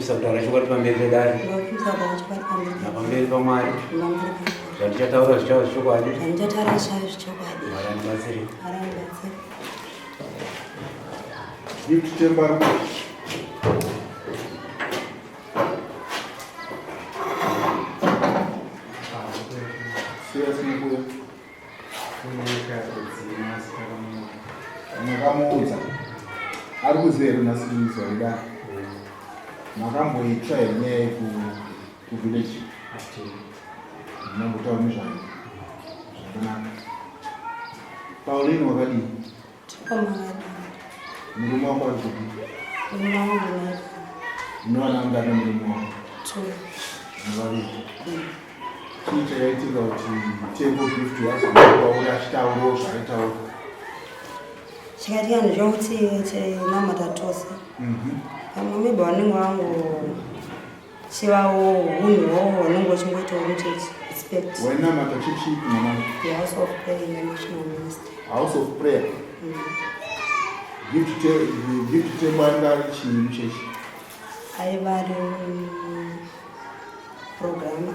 ndofisa kutaura chokwadi pamberi pedare napamberi pamwari zvandichataura zvichava zvechokwadi mwari andibatsire. Gift chamber. Makamuudza ari kuzero nasinizwa ida makamboitsva here nyaya kuvillage ndinambotaura nezvayo zvakanaka. Pauline wakadini? Murume wako ari kupi? Unowana ungana murume wako? Muvaviri. Chii chakaitika kuti table gift yazopaura achitaurawo zvaaitaura? Chikatika ndezvokuti namata tose pamwe maybe vanenge vangu chivawo hunhu hwavo vanenge vachingoitawo muchechi respect. Wainamata chechi mama? The House of Prayer in the National Ministry. House of Prayer. Gift table anga ari chii muchechi? Aiva ari programa.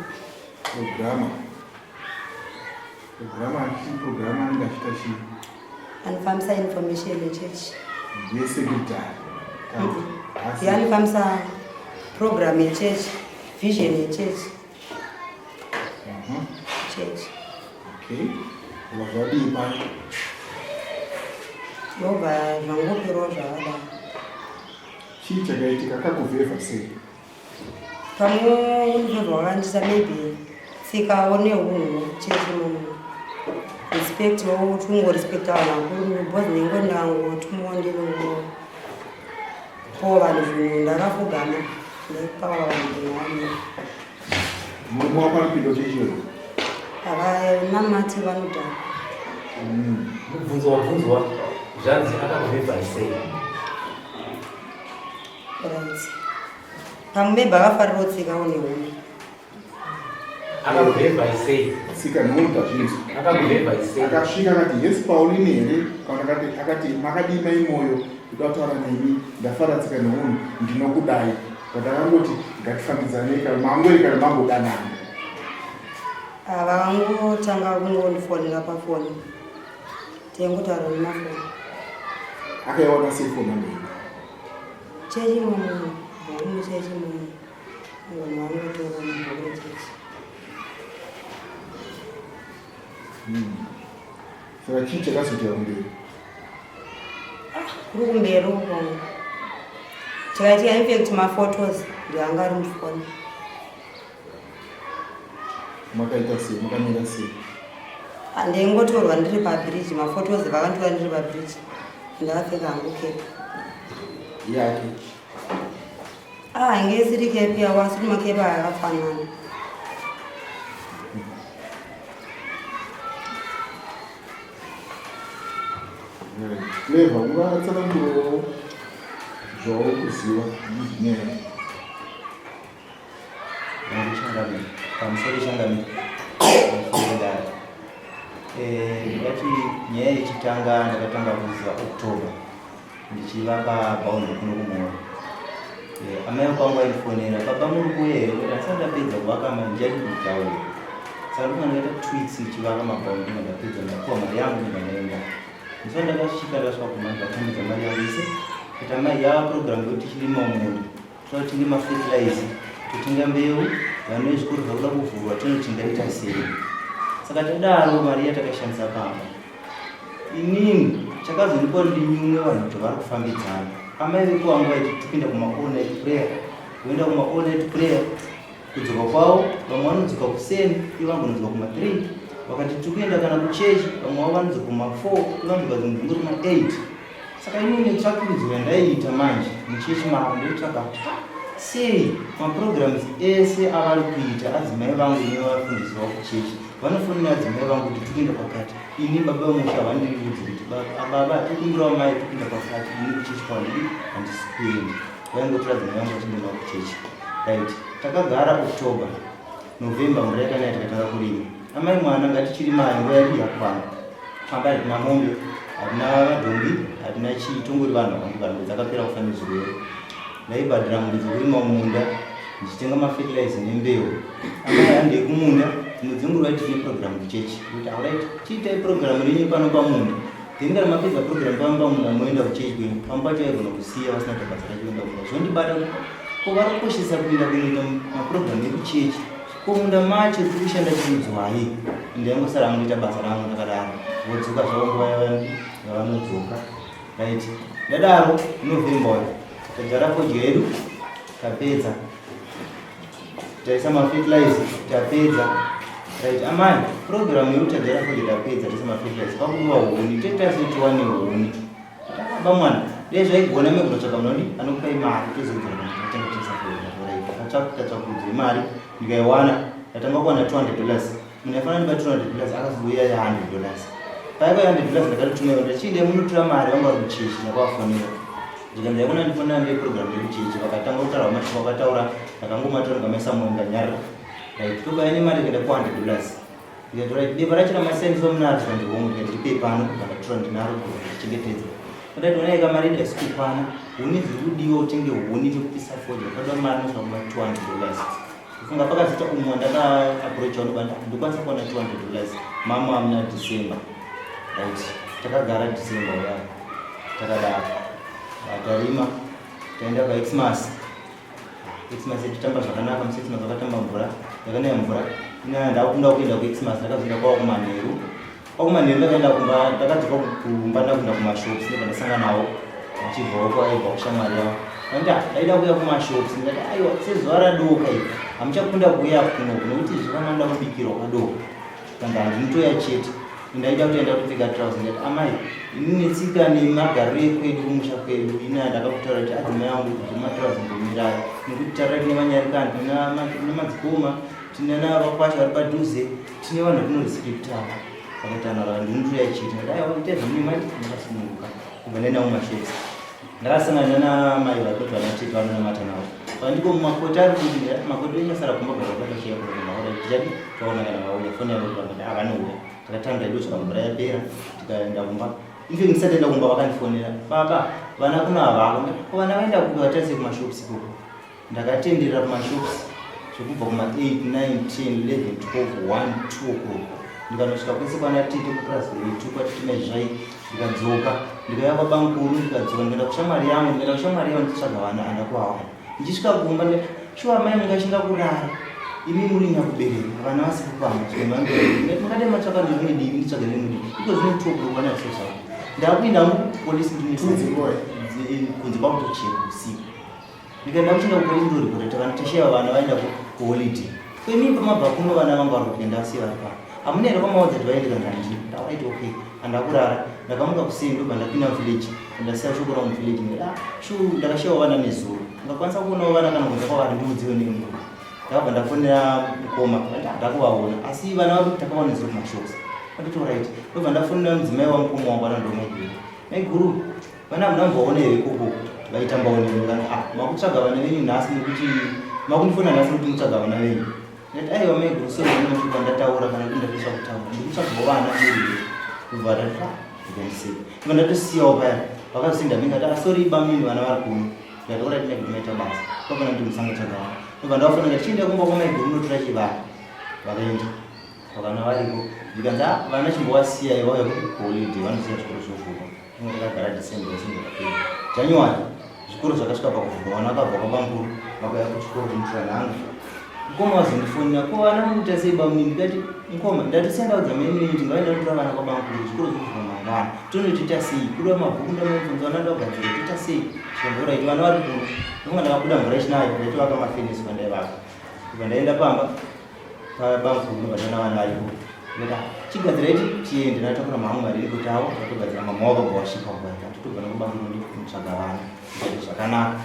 Programa anga achita chii? Anofambisa information yechechi. Yesekretari. Anofambisa program yechechi, vision yechechi. Chechi. Okay. Zvadii pano? Ndobva zvangoperawo zvavada. Chii chakaitika kakuvhevha sei? Pamwe univhevha wakandisa maybe tsikawo neunhu chechi munhu. Respect wo tungo respect vanhu because nengo tumondiwo ko vanhu zvinhu ndakafugama ndaipawa vanhu vane murume wako aripindo chechiyo namati vanodhaka. Mubvunzwa zvanzi akakuvhevha sei? Right. Pamwe maybe akafarirawo tsikawo neunhu. Akakuvhevha sei? Tsika neunhu pazvinzi. Akakuvhevha sei? Akasvika akati yes Pauline here kana akati makadii mai moyo kuda kutaura nemi ndafara tsika neunhu ndinokudai but akangoti ngatifambidzanei kana mangori kana mangodanana. Vakangotanga kungondifonera pafoni tengotaura nemafoni. Akaiona sei foni yangu? Chechi munhu bhuku chechi munhu munhu vanotora mubhuku rechechi. Saka chii chakazoita kumberi? Kuri kumberi uko chakaitika infact maphotos ndianga ari mufoni. Makaita sei? Makamira sei? Ndaingotorwa ndiri pabridge, maphotos vakanditora ndiri pabridge ndakapfeka hangu kepi yake. Hainge isiri kepi yawo asi kuti makepi akafanana. Clever, ungatsanangurawo zvauri kuziva nezvinyaya. Changamire pamusoro changamire ndati nyaya ichitanga ndakatanga kuziva October ndichiva paBaundu kuno kuMoyo. Amai kwangu aifonera baba muri kuuya here kuti asati ndapedza kuvaka mandichati kutaura saka ndofana ndaita tweets ndichivaka maBaundu ndapedza ndapuwa mari yangu ndikanaenda. Ndisati ndakasvika ndasvika kumanda ndakatambidza mari yangu ise kuti amai yava programu yekuti tichirima mumunda toda tinge mafertilizer totenga mbeu vane zvikoro zvakuda kuvhurwa tinotingaita sei. Saka tadaro mari yatakashandisa pamba inini chakazondipa ndinyumwe vanhu kuti vari kufambidzana. Amai vekuwangu vaiti tipinda kuma-all night prayer, kuenda kuma-all night prayer kudzoka kwavo vamwe vanodzoka kuseni ivo vangonodzoka kuma-3 vakati tikuenda kana kuchechi vamwe vavo vanodzoka kuma-4 ivo vanodzoka zvinhu kuma-8. Saka inini tsvakurudzo yandaiita manje muchechi mavo ndoitsvaka sei maprograms ese avari kuita adzimai vangu nevafundisi vavo kuchechi vanofonera adzimai vangu kuti tikuenda pakati. Ini baba vemusha vandiriudzi kuti baba tikumbirawo mai tikuenda pakati ini kuchechi kwandiri handisi kuenda. Vaingotora adzimai vangu vachindiva kuchechi. Right, takagara October, November mvura yakanaya tikatanga kurima. Amai mwana ngatichirima nguva yedu yakwana. Pamba hatina mombe, hatina madhongi, hatina chii, tongori vanhu vakangogara dzakapera kufamba zvirwere. ndaibhadhira mudzi kurima munda ndichitenga mafertilizer nembeu. Amai hande kumunda dzimwe tine program kuchechi kuti alright chiitai program renyu pano pamunda then kana mapedza program pano pamunda moenda kuchechi kwenyu pamwe pacho aigona kusiya vasina basa rachienda munda zvondibata ko varakoshesa kuenda kunoita maprogram ekuchechi ko munda macho tiri kushanda chimudzwai ndangosara munoita basa rangu ndakadaro vodzoka zvavo nguva yavanodzoka right. Ndadaro November tadzara fodyo yedu tapedza taisa mafertilizer tapedza right. Amai program yekutadzara fodyo tapedza taisa mafertilizer pakudiwa huni tetazitiwane huni takaba mwana dai zvaigona megunotsvaka munoni anokupai mari tozodzora tangatengesa fodyo mari ndikaiwana ndatanga kuwana $200 munhu aifana ndipa $200 akazobuya $100 paiko $100 ndakatotumawo ndachiende munotora mari vanga vari kuchechi ndakavafonera ndikanzi yakuna ndifonera ndeprogram yekuchechi vakatanga kutaura mati vakataura ndakangomatora ndikamaisa ndanyarira right. Tobaine mari kuenda $400 ndikatora beba rachira masainzi vamunaro zvandihomwe ndikandiripe pano vandatora ndinaro ndichengetedza ndatonaika mari dasikupana huni dziri kudiwa utenge huni nekupisa fodyo akada mari nosvika kuma $200 kufunga pakazita umwe ndakaapproacha unobanda ndikwanisa kuona $200 mama muna December right. Takagara December uya takadaro tarima taenda paXmas titamba zvakanaka mu6 vakatamba mvura yakanaya mvura ndakunda kuenda kuXmas ndakazoenda kwakumanheru ndakaenda kumba ndakadzoka kumba ndakuenda kumashops ndakandasangana nawo achibvawo kwaibva kushamwari yavo ndaida kuuya kumashops ndikati aiwa sezuva radoka iri hamuchakunda kuuya kuno nokuti zvakananda kubikirwa kwadoka kanda handinotoya chete ndaida kutoenda kupfeka trouser ndati amai ini netsika nemagariro ekwedu kumusha kwedu ina ndakakutaura kuti adzimai angu kuti matrouser ndomirayo nekuti tarari nemanyarikani nemadzikoma tine navakwasha vari padhuze tine vanhu vatinorespektava vakatanara ndinotoya chete ndati aiwa itezvamunimai ndakasimuka kubva ndaenda mumashops ndakasangana namai vakoti vanatete vanonamata navo pandiko mumakoti ari kuti makoti enyasara kumba gazakatosheya kuaa tichati taona kana vauya foni yavoti avanouya takatanga idosvika mvura yapera tikaenda kumba ife ndisati enda kumba vakandifonera baba vana kuna havako vana vaenda kupi vatarisa kumashops ikoko ndakatenderera kumashops zvekubva kuma 8 9 10 11 12 1 2 o'clock ndikanosvika kwese kwana tete kuprasvetu kwatitimezvai ndikadzoka ndikauya kwabankuru ndikadzoka ndikaenda kushamwari yangu nditsvaga vana andakuhawana ndichisvika kumba shuwa mai mungashinga kurara imi muri nyakubereka vana vasi kupama mungade matsvaka ndizvimwe divi nditsvaga rimwe divi iko zvine tokukwana sosa ndakuinda mupolisi kunze kwakutocheka usiku ndikaenda kuchinda kupolisi ndoripota takanotasheva vana vaenda kuholiday kwemi pamabva kuno vana vanga vari kuenda asiya vari pano hamunaenda kwamaodza kuti vaendeka ndandii ndavaiti okay handakurara ndakamuka kusei ndobva ndapinda muvillage ndasiya shoko ra muvillage ndakashewa vana nezuro ndakwanisa kuonawo vana kana kunza kwavari ndiudziwe nenguva ndakabva ndafonera mukoma ndakuvaona asi vana vari takavaona nezuro kumashops anditi right ndobva ndafonera mudzimai wamukoma wangu ana ndomaiguru maiguru vana munambovaona here ikoko vaitambawo nemi makutsvaga vana venyu nhasi nekuti makundifona nhasi nekuti mutsvaga vana venyu ndati aiwa maiguru sevanosvika ndataura kana kuti ndatosa kutaura ndikutsvagawo vana iri kubva ndati ndikandiseka iva ndatosiyawo paya vakazosinda mingati asori bamini vana vari kuno ndataura tina kuti maita basa kwakana kuti musanga tsvagavana ndobva ndawafonera chienda kumba kwamaiguru unotora chivana vakaenda vakana variko ndikanzi vana chimbovasiya ivauya kuti kuholiday vanosiya zvikoro zvovhurwa imwe takagara December isingakaperi January zvikoro zvakasvika pakuvhurwa vana vakabva kwabankuru vakauya kuchikoro kumutora nhanga mukoma wazondifonera ko vana mukuita sei bamuni ndikati mukoma ndatisendaudza maimini ndingaenda kutora vana kwabankuru zvikoro zvovhurwa mangwana tonotoita sei kudiwa mabhuku ndamabvunza vana ndakugadzira toita sei zvikamvura iti vana vari kuno ndomwe ndakabuda mvura ichinayo ndaitoaka mafenisi pandaivaka ibva ndaenda pamba pabankuru nobvatana vana varipo ndika chigadzira iti tiende ndatakura mahamu mariri kuti avo tatogadzira mama wakabva wasvika kubaita totobva nokubankuru ndikutsvaga vana zvakanaka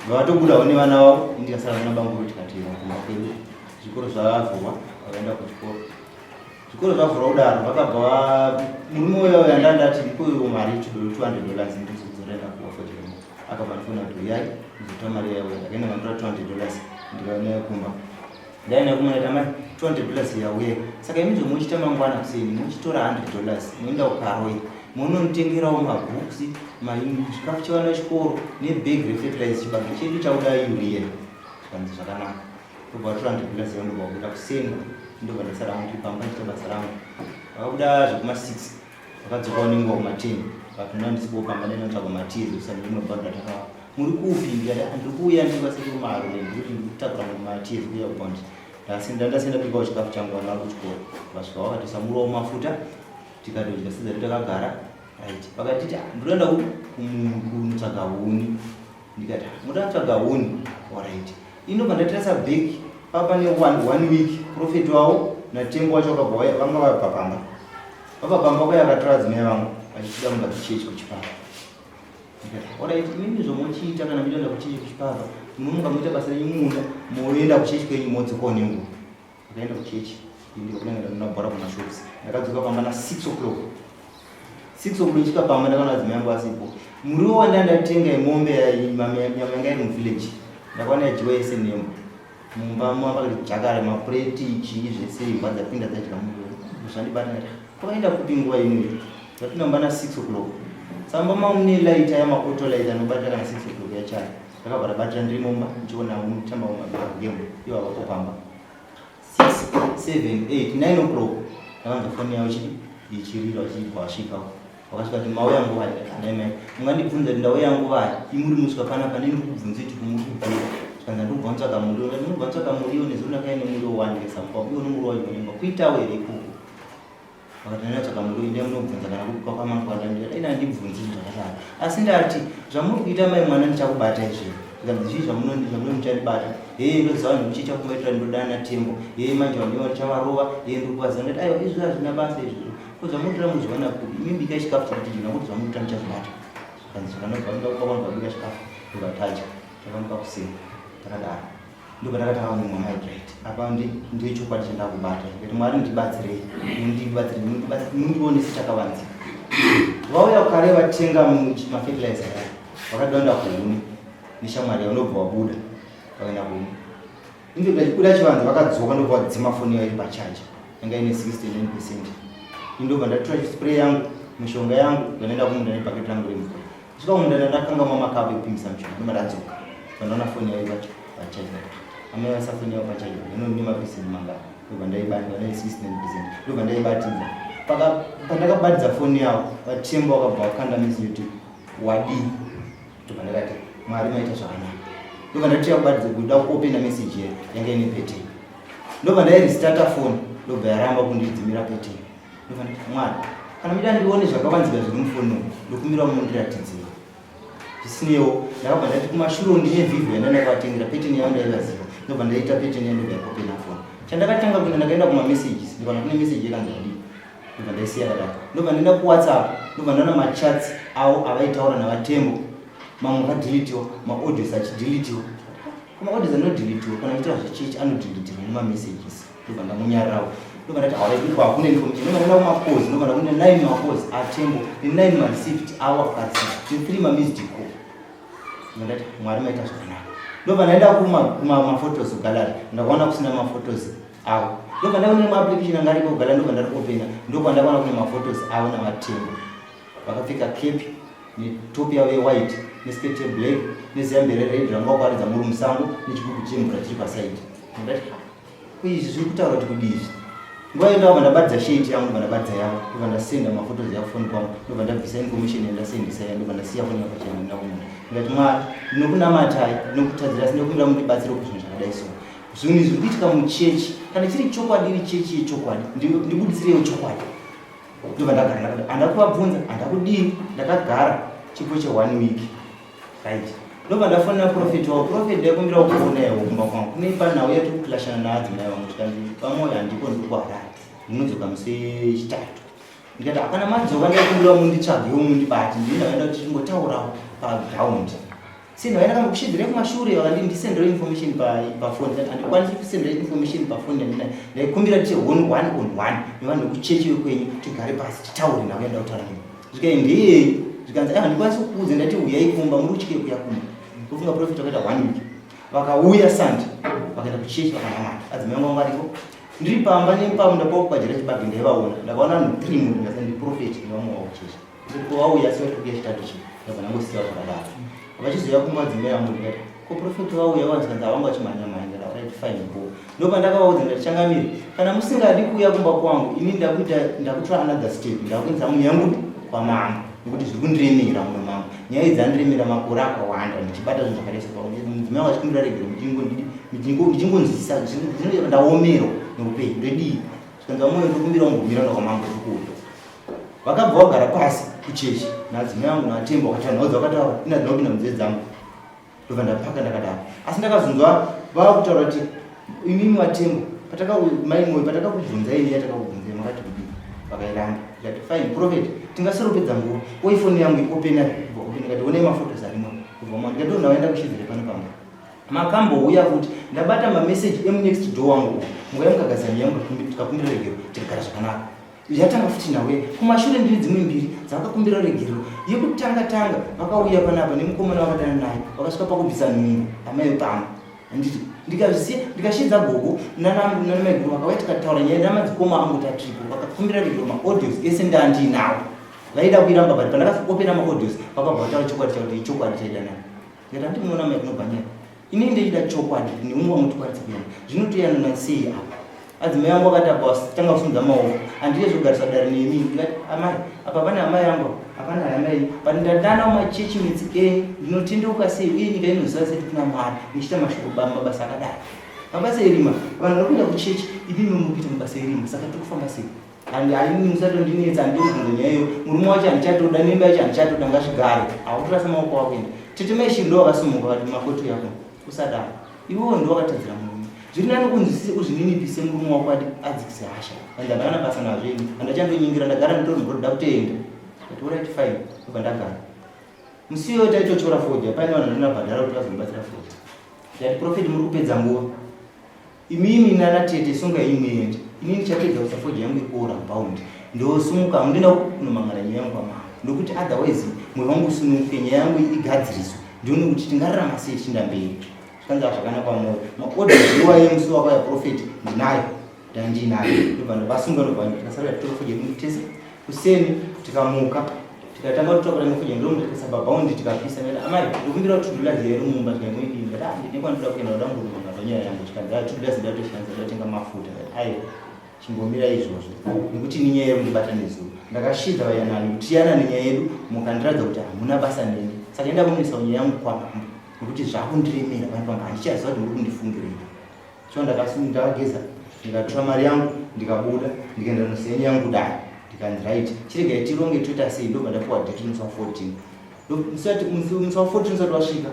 vatobudawo nevana vavo ndikasara kuna bankuru tikatira kuma kwedu zvikoro zvavhurwa vakaenda kuchikoro zvikoro zvavhurwa kudaro vakabva murume uyo yandandati ndikoiwo mari $200 ndizozorenda kuwafotemo akabva ndifona kuti uyai ndizotora mari yayo ndakaenda kantora $200 ndikaonea kumba ndaenda kumaita mai $200 yauye saka imi muchita mangwana kuseni muchitora $100 muenda kukaroi munonotengerawo mabhuksi chikafu chevana chikoro nebhegi refertilize chibage chedu chauda urea zvikanzi zvakanaka tobva torandibilaziva ndobva kuita kusenga ndobva ndasara kuti pamba chita basa rangu vakabuda zvekuma6 vakadzokawo nenguva kuma10 vakatona ndisipo pamba ndinotsvaga matizi usandiinobva ndataka muri kupi ndiri kuuya ndikasirumaro ndikuti ndikutakura matizi kuya kubondi ndasenda pikawo chikafu changu vana kuchikoro vasvika vakatisa muriwo mafuta tikadodya sezari takagara right vakatiti ndinoenda kutsvaga huni ndikati mudatsvaga huni alright inobva ndatirasa bheki papa ne1 week profit wavo natembo wacho vakabva vanga vapapamba vapapamba kwaya akatora dzimai vangu vachichida kunga kuchechi kuchipapa ndikati alright imimi zvomochiita kana muchienda kuchechi kuchipapa munomuka muita basa remunda moenda kuchechi kwenyu modzokawo nenguva akaenda kuchechi indi kunenge ndinobhara kumashops ndakadzoka pamba na6 o'clock 6 o'clock ndichisvika pamba ndakaona dzimai yangu asipo muriwo wandandatenga imombe nyama yanga iri muvillage ndakaona yajiwa yese nembo mumba mavakati jakare mapureti chii zvese imba dzapinda dzadya zvandibata kwakaenda kupi nguva inoi zvatinamba na6 o'clock samba mamune laita yamaoto laita anobata kana 6 o'clock yachari ndakabva ndabatira ndiri mumba ndichiona mutamba wamagemu ivo vakopamba 6, 7, 8, 9 o'clock ndakanza foni yavo ichirira vachibva vasvikawo vakasvika kuti mau yangu vai anaimai mungandibvunza kuti ndau yangu vai imuri musvika panapa ndiri kubvunza kuti kumuri kubvira saka ndobva ntsvaga muriwo ndati munobva ntsvaga muriwo nezona kaine muriwo wandikesampa iwo nomuriwo wajonenga kuitawo here ikoko vakati ndinatsvaga muriwo inde munobvunza kana kwakamangwana ndikati ina handibvunzi zvakadaro asi ndati zvamuri kuita mai mwana ndichakubata izvi zvikanzi zvii zvamunomuchandibata ndoziva ndikuchicha kumaitira ndodana tembo manje vandiwa ndichavarova ndikuvaziva ndati aiwa izvi hazvina basa izvizvo kozvamutira muzivana kupi imimbika chikafu chakatijina kuti zvamuita ndichazvibata zvikanzi zvakanobvabika chikafu ndokataja takamuka kusenga takadaro ndobva takatanga kumwa migrate apa ndechokwadi chandakubata kuti mwari ndibatsirei mundionese chakavanzika vauya kare vatenga mafertilizer aya vakadonda kuhuni neshamwari yavo ndobva wabuda vakaenda kuhuni indobva chibuda chivanza vakadzoka ndobva vadzima foni yavo iri pachaja yanga ine 69%. Indobva ndatora chispray yangu mishonga yangu ndanaenda kumunda nebhaketi rangu remvura svika kumunda ndakanga mamakapu ekupimisa mishonga ndobva ndadzoka pandaona foni yavo pachaja amai vasa foni yavo pachaja inoni nemapisini mangana ndobva ndaibatira ne 69%. Ndobva ndaibatidza pandakabatidza foni yavo vatemba vakabva vakanda message kuti wadii ndobva ndakati mwari maita zvakanaka ndobva ndatira kubatidza kuda kuopena message yanga ine pete ndobva ndairestata foni ndobva yaramba kundidzimira pete ndobva ndati mwari kana muda ndione zvakavanzika zviri mufoni ndokumira mundiratidzira zvisinewo ndakabva ndati kumashuro ndine vhivho yandandakavatengera peteni yavo ndaivaziva ndobva ndaita peteni yandobva yakopena foni chandakatanga kuenda ndakaenda kumamessages ndikana kune message yakanzi adii ndobva ndaisiya kadaro ndobva ndaenda kuwhatsapp ndobva ndaona machats avo avaitaura navatembo mamwe akadhilitiwa maaudios achidhilitiwa maaudios anodhilitiwa kana kuitira zvechechi anodhilitiwa nemamessages ndobva ndamunyarirawo ndobva ndati hawaikuti kwakune information ndobva ndaenda kumakozi ndobva ndakune 9 makozi atembo ne9 mareceived avo akasiya ne3 mamissed call ndati mwari maita zvakanaka ndobva ndaenda kumaphotos gallery ndakaona kusina maphotos avo ndobva ndaona maapplication anga aripo gallery ndobva ndari opena ndobva ndakaona kune maphotos avo navatembo vakapfeka cape netopi yavo yewhite nesketi yeblack neziyambere red rangakwaridza muri musango nechigubu chemvura chiri pasaidi ndati izvi zviri kutaura kuti kudizvi nguva iyo ndabva ndabatidza sheti yangu ndobva ndabatidza yavo ndobva ndasenda mafotos yafoni kwangu ndobva ndabvisa information yandasendisa ya ndobva ndasiya foni yapachena ndakumunda ndikati mwari ndinokunamatai ndinokutadzira sindinokumira mundibatsire kuzvinhu zvakadai so zvinhu izvi kuitika muchechi kana chiri chokwadi iri chechi yechokwadi ndibudisirewo chokwadi ndobva ndagara ndakati handakuvabvunza handakudii ndakagara chipo che1 week right ndobva ndafonera profeti wavo profeti ndaikumbira kuona iwo kumba kwangu kune panhau yatokukilashana naadzimai vangu tikandi pamwoyo handiko ndiri kuharara ndinodzoka musi wechitatu ndikati hapana madzoka ndaikumbira munditsvagewo mundibati ndindaenda kuti tingotaurawo pagiraundi sendava ndakamba kushidhira kumashure vakandi ndisendere information pafoni handikwanisi kusendera information pafoni yandinayo ndaikumbira kuti 1-on-1 nevanhu vekuchechi vekwenyu tigare pasi titaure ndauenda kutaura nemi zvikai ndiyei zvikanzi handikwanisi kukuudza ndati uyai kumba muri kuchike kuya kumba ndofunga profeti wakaita 1 week vakauya sande vakaenda kuchechi vakanamata adzimai vangu variko ndiri pamba nepamunda pakukwajira chibage ndaivaona ndakaona vanhu 3 munhu ndikasa ndiprofeti nevamwe wavo kuchechi ndiko wauya siwatukia chitatu chi yapanangosiya zvakadaro vachizoya kumadzimai angu ndikati ko profeti wauya wanzanza wangu achimhanya mhanya right fine go ndopandakavaudza ndati changamire kana musingadi kuuya kumba kwangu ini ndakutora another step ndakuinza munhu yangu kwamama nekuti zviri kundiremera mumwe mangu nyaya dzandiremera makore akawanda ndichibata zvinhu zvakaisa mudzimai wangu achikundiraregera ndichingonzwisisa ndaomerwa neupenyu ndodii zvikanza mwoyo ndokumbira ngumira ndakwamangu zvikuru vakabva vagara pasi kuchechi nadzimai angu natemba wakataunauza wakataura ina dzinopinda munzeve dzangu ndobva ndapaka ndakadaro asi ndakazonzwa vakutaura kuti imimi watemba mai mwoyo patakakubvunzai ini yatakakubvunzai makati kudii vakairamba ikati fine prophet tingaseropedza nguva oifoni yangu ipopena kati one mafotos arimo kubva ndikati nawaenda kushivhire pano pamwe makambouya futi ndabata mameseji emunext door wangu nguva yemukagadzani yangu tikakumbira regero tikagara zvakanaka yatanga futi nawe kumashure ndiri dzimwe mbiri dzavakakumbira regero yekutanga vakauya panapa nemukomana vakadana naye vakasvika pakubvisa nhungu amai pano anditi ndikashidza gogo nanamaiguru vakauya tikataura nyaya namadzikoma angu tatripo vakakumbira regero maaudios ese ndandinawo vaida kuiramba bati pandakapopera maaudios vakabva vataura chokwadi chakuti ichokwadi chaida nayo ngati andimuona maikunobvanyaya ini ndechida chokwadi neumwe mutokwaridza kuyana zvinotoyanana sei apa adzimai yangu akati apa tanga kusunza maoko handiri zogarisa dare nemi ndikati amai apa pane amai yangu hapana amai but ndadana mumachechi mitsikeni ndinotendeuka sei uye nyika inoziva seti kuna mwari nichita mabasa akadaro mabasa erima vanhu vari kuenda kuchechi ipimi murikuita mabasa erima saka tokufamba sei and aini musatondinetsa handinobvunza nyayo murume wacho handichatoda nemba yacho handichatoda ngasvigare hautorasa maoko wakuenda tetemai shiri ndo wakasimuka kati makoto yako usadaro iwewo ndo wakatadzira murume zviri nani kunzwisise uzvininipise murume wako ati adzikise hasha andagara basa nazvo ini handachandonyingira ndagara nditorumbo ndoda kutoenda kati alright fine obva ndagara musiyo taitochora foja paine vanhu vandinabhadhara kuti vazomubatsira foja ndati profeti muri kupedza nguva imimi nanatete songa imweende ini ndichapedza kusa foja yangu ikuora bound ndosumuka handina kunomangana nyaya yangu pamama ndokuti otherwise mwoyo wangu usunuke nyaya yangu igadziriswa ndione kuti tingararama sei tichinda mberi zvikanza zvakanaka mwoyo maodhiwa yemusi wakauya profeti ndinayo ndandinayo ndobva ndavasunga ndobva tikasarira titora foja yedu tese kuseni tikamuka tikatanga kutoka nefoja ndo ndikasaba bound tikapisa nela amai ndokumbira kuti tudula zero mumba tikaimwidi ngati ndinekwa ndoda kuenda ndanguruma nganyaya yangu tikanza tudula zindatu tikanza ndatenga mafuta ayo chimbomira izvozvo nekuti ninyaya yedu ndibata nezuva ndakashidza vayanani kuti yana nenyaya yedu mukandiradza kuti hamuna basa neni saka enda kunisa nyaya yangu kwamambo nekuti zvakundiremera vanhu vanga handichaziva kuti muri kundifungirei so ndakageza ndikatora mari yangu ndikabuda ndikaenda nosenya yangu dai ndikanzi right chiregai tironge toita sei ndobva ndapuwa date musi wa14 musi wa 14 usati wasvika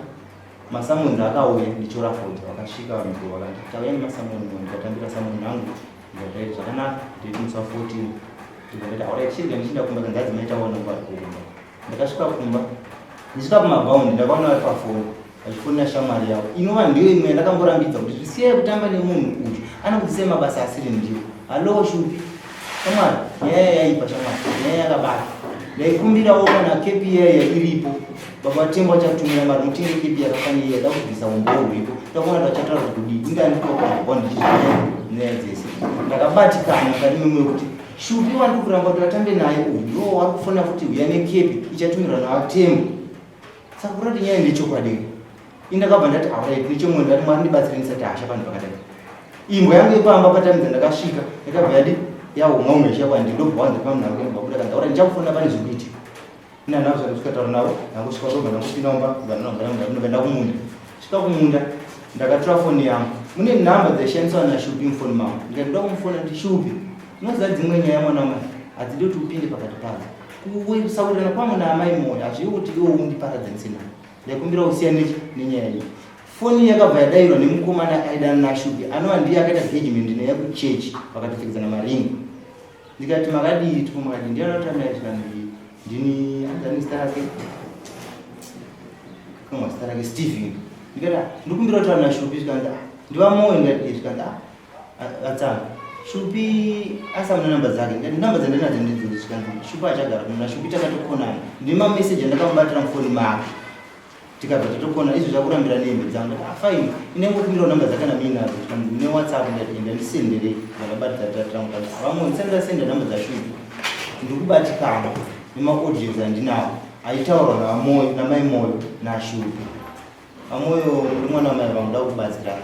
masamoni akauya ndichora foto vakasvika vanhu vakati tauya nemasamoni ndikatambira samoni nangu ndikati zvakanaka date musi wa 14 ndikati alright chiregai ndichinda kumba kanzi maitaona vari kuumba ndakasvika kumba ndisvika kumabhaundi ndakaona vari pafoni vachifonera shamwari yavo inova ndiyo imwe yandakamborambidza kuti zvisiyai kutamba nemunhu uyu anokutisei mabasa asiri ndiwo halo shupi shamwari nyaya yaipa shamwari nyaya yakabata ndaikumbirawo kana KPI iripo baba tembo achatumira mari mutinge KPI yakafanira yada kubvisa umboo uripo takuona tachataura kuti indandikoabondi nyaya dzese ndakabatikana mukati memwe kuti shupi wandi kuramba kuti vatambe naye uyu ndo wari kufonera kuti uya nekepi ichatumirwa navatembo saka kurati nyaya ndechokwadi indakabva ndati alright nechomwe ndati mwari ndibatsire ndisati hasha panhu pakadai imbwa yangu ipamba patamidza ndakasvika ndakabva yati yaumwa umwe chakwandi ndobva wanzi pamunhako ndobvakuda kandaura ndichakufonera pane zvekuitika inanhavo zvati tikataura navo nangosvika robva ndangopindaumba ndobva kumunda svika kumunda ndakatora foni yangu mune nhamba dzaishandiswa nashupi mufoni mangu ndikati ndoda kumufona ndi shupi unoziva dzimwe nyaya mwana mai hadzidi kuti upinde pakati padzo kusaurirana kwamwe naamai moyo hazvii kuti iwo undiparadzanise nayo ndaikumbira usiya nenyaya iyi foni yakabva yadairwa nemukomana aidana nashupi anova ndiye akaita engagement neya kuchechi vakatopfekedzana maringi ndikati makadii tipo makati ndianotamaitikandi ndini anzani zita rake kamwa zita rake Steven ndikati ndikumbira kutaura nashupi tikanzi ndiva moyo ndikati tikanzi atsanga shupi asamuna namba dzake ndikati namba dzandinadzo ndidzodzo tikanzi shupi achagara kuna shupi takatokonana ndemameseji andakamubatira mufoni make tikabva tatokona izvo zvakurambira nehembe dzangu fine inengokumbirawo namba dzakana minadzo ne WhatsApp ndatienda ndisenderei vakabatidza tatrangu vamwe ndisandasenda namba dzashupi ndikubatikana nemaaudios andinawo aitaura namai Moyo naShupi. Amoyo mwana wamai vanguda kubatsirana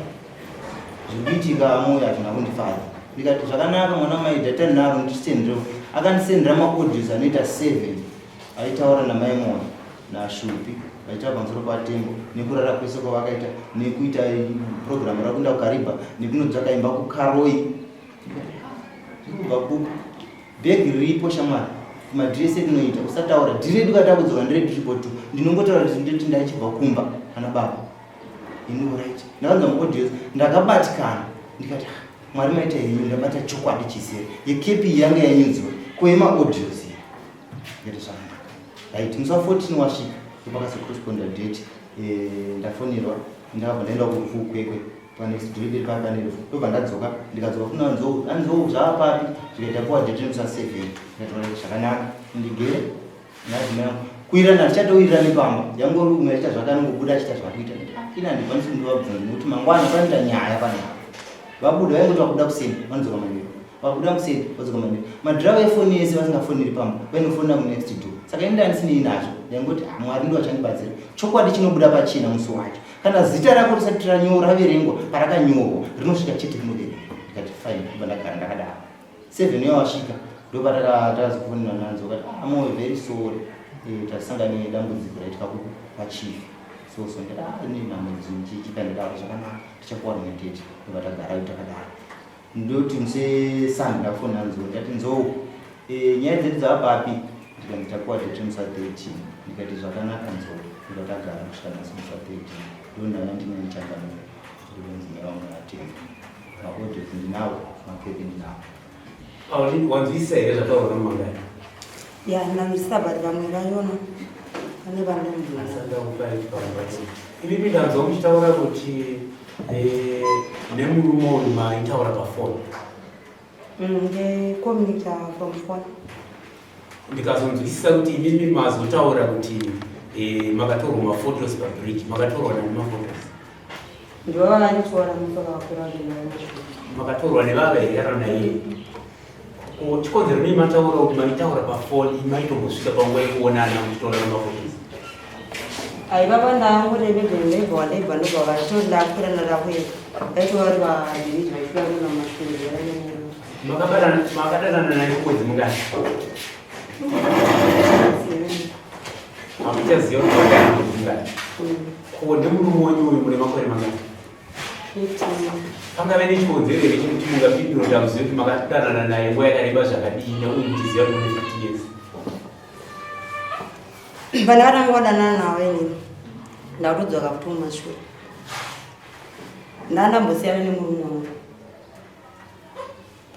zvikuitika Amoyo hatina kundifadza ndikati zvakanaka mwana wamai data ndinaro ndisendero akandisendera maaudios anoita 7 aitaura namai Moyo naShupi vaita pamusoro paTembo nekurara kwese kwavakaita nekuita program rakunda kuKariba nekunodzaka imba kuKaroi bhegi riripo shamwari madresi edinoita usataura dhiredu katakudzoka ndirediripotu ndinongotaura kuti ndachibva kumba kana baba right ndakanzwa muaudios ndakabatikana ndikati mwari maita henyu ndabata chokwadi chisere yekepi yanga yanyudziwa kwemaaudios ngeti zvakanaka right musi wa14 wasvika ndopakasi correspond date ndafonirwa ndakabva ndaenda kufukwekwe panext date pakanelefu ndobva ndadzoka ndikadzoka kuna anzou zvaapapi zvikaita kuwa date musi wa7 ndatoona zvakanaka ndigere ndazimaya kuirana ndichatoirira nepamba yangori umwe aita zvakanongobuda achita zvakuita ina ndikwanisi kundovabvunza nekuti mangwana panoita nyaya panapa vabuda vaingoti vakuda kuseni vanodzoka manheru vakuda kuseni vodzoka manheru madhiraivha efoni yese vasingafoniri pamba vainofonera kunext door saka inda ndisinei nazvo yangoti mwari ndo achandibatsira chokwadi chinobuda pachena musi wacho kana zita rako risati raverengwa parakanyorwa rinosvika chete rinoverengwa ndikati fine kubva ndagara ndakadaro 7 yawasvika ndopatakazofonera nanzo kati Moyo very sorry tasangane nedambudziko raitika pachief so ndinamadzikandidaro zvakanaka tichakuwa rimedate ndobva tagarayo takadaro ndoti musesani ndafona nzou ndati nzou nyaya dzedu dzavapapi ndikati takuwa date musi wa13 ndikati zvakanaka nzou ndobva tagara kusvika nasi musi wa13 ndondana ndineichangano ndinonzimevangu naTembo maaudios ndinawo makepi ndinawo wanzwisa here zvataura nomangani ya nanzwisa but vamwe vayona vane ivivi ndanzwa muchitaura kuti nemurume uyu maitaura pafoni ngecommunica from phone ndikazonzwisisa kuti imimi mazotaura kuti makatorwa mafotos pabridge makatorwa nani mafotos ndovavanitora musovakura makatorwa nevavairana iye chikonzero nei mataura kuti maitaura pafoni maitombosvika panguva yekuonana muchitora nemafotos aiva pandangorevedendebva ndebva ndobva vachitondakura narakweva vaitova vari vadividzi vaifura kuna makadanana naye kwedzi mungani hamuchaziva kuti makadana kwedzi mungani ko nemurume wenyu uyu mune makore mangani pangave nechikonzero here chekuti mungapindura tamuzive kuti makadanana naye nguva yakareba zvakadii neuyu muchiziva kuti mune 50 years vana vatanga kudanana navo inini ndakutodzoka kuti mumashure ndandambosiyana nemurume wangu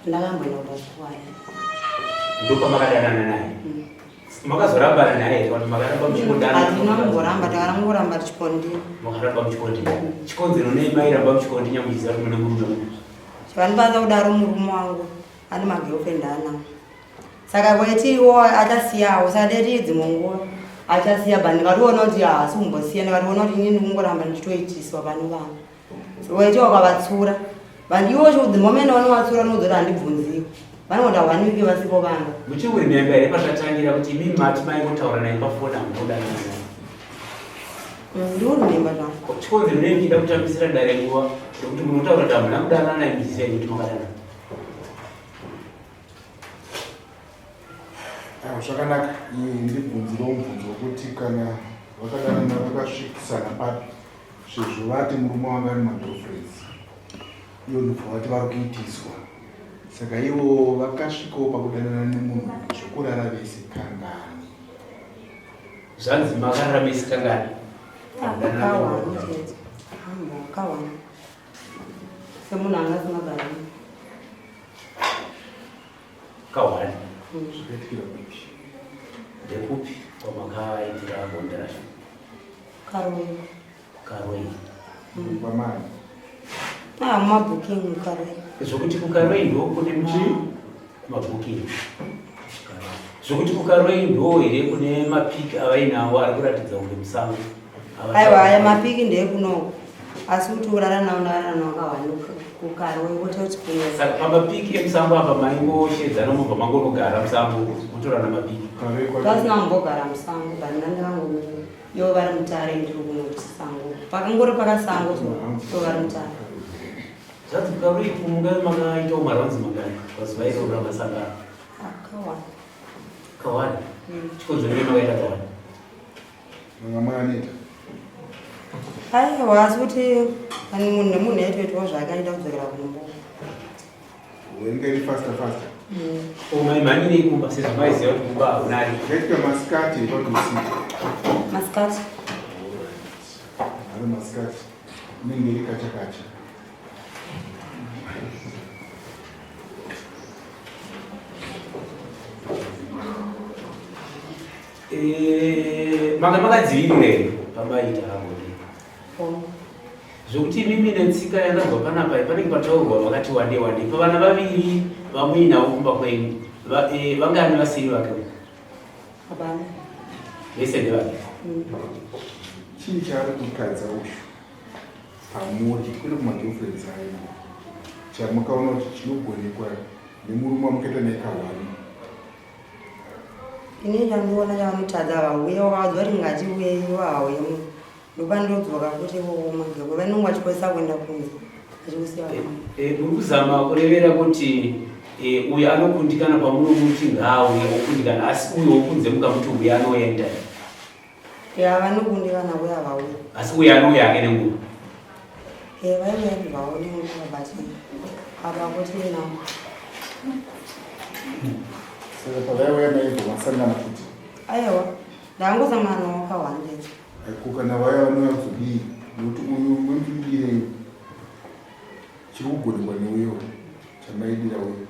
ndakamboenda kupasukwaya ndopamakadanana naye makazorambana naye kana makaramba muchikondana hatina kumboramba takarangoramba tichikondina makaramba muchikondina chikonzero nei mairamba muchikondina muchiziva kuti mune murume chivandipasa kudaro murume wangu ane magirlfriend anawo saka kwetiwo achasiyawo saka deti dzimwe nguva achasiya bha ndikationa kuti haasi kumbosiya ndikationa kuti inini kungoramba ndichitoitiswa pano vanhu wetiwa kwavatsura vandiwo the moment vanovatsura nozoti handibvunziwa vanoti havaniki vasiko vanga muchiuri memba here pazvatangira kuti imimi mati maingotaura naye pafoni amutodanana ndiuri memba zvangu chikonzero nei muchida kutambisira dare nguva nekuti munotaura kuti hamuna kudanana naye muchiziva kuti makadanana zvakanaka ndibvunzirewo mubvunzo wekuti kana vakadanana vakasvikisana papi sezvo vati murume wanga ari magirlfriends iyo ndobva vati vari kuitiswa saka ivo vakasvikawo pakudanana nemunhu zvokurara vese kangani zvanzi makarara vese kangani kawana semunhu anga asingagari kawani zvikaitira kupi ndekupi kwamakaitira bonde racho karoi pamani mumabhuking karoi zvokuti kukaroi ndo kune mabhuking zvokuti kukaroi ndo here kune mapiki avainawo ari kuratidza kunge musango aiwa aya mapiki ndeekunoko asi kuti urara nawo wakawani kugara weikuta kuti kunyesa. Saka pamapiki emusango apa maingoshedzana mubva mangonogara musango mutorana mapiki. Tasina kumbogara musango vanhani vangu ivo vari mutare ndiri kunoti sango pakangori pakasango so vari mutare. Zvanzi karipo makaita umarwanzi mangani pazuva iroro ramasangano? Kawani. Chikonzero makaita kawani. Mwanganeta. Aiwa asi kuti ani munhu nemunhu yaitoitawo zvaakaita kudzokera kumba. Wengeri faster. Maimhanyirei kumba sezvo maiziva kuti kumba hakunari. Kaita masikati pakusi. Masikati? Ari masikati. Inenge iri kacha. Makadzivirire pamaita havo zvokuti mimi netsika yakabva panapa panenge pataurwa vakati wande pavana vaviri vamuinawo kumba kwenyu vangani vasiri vake Hapana. vese ndevake. Chii chaari kukadza ushu pamuri kuri kumagirlfriends ayo chamukaona kuti chinogonekwa nemurume wamukaita nekahwani? Ini ndandiona yamutadza vauya wakadzwa kuti ngatiuye ivo hauye ndopandodzwa kuti vomageko vanenge vachikwesa kuenda kunze achikusiya muri kuzama kurevera kuti uyo anokundikana pamunomuti ngaauye okundikana asi uyo wokunze mukamuti uyo anoenda vanokundikana uya vauya asi uyo anouya hake nenguva vaiuya kubvawo nenguva bati apa kuti nao saka pavaiuya naizvo masangana kuti aiwa ndangozamana nawo kawandedza kukana vaya vanouya kuzodii nokuti uyu mwemudire chiri kugonekwa neuyo chamaidira uyo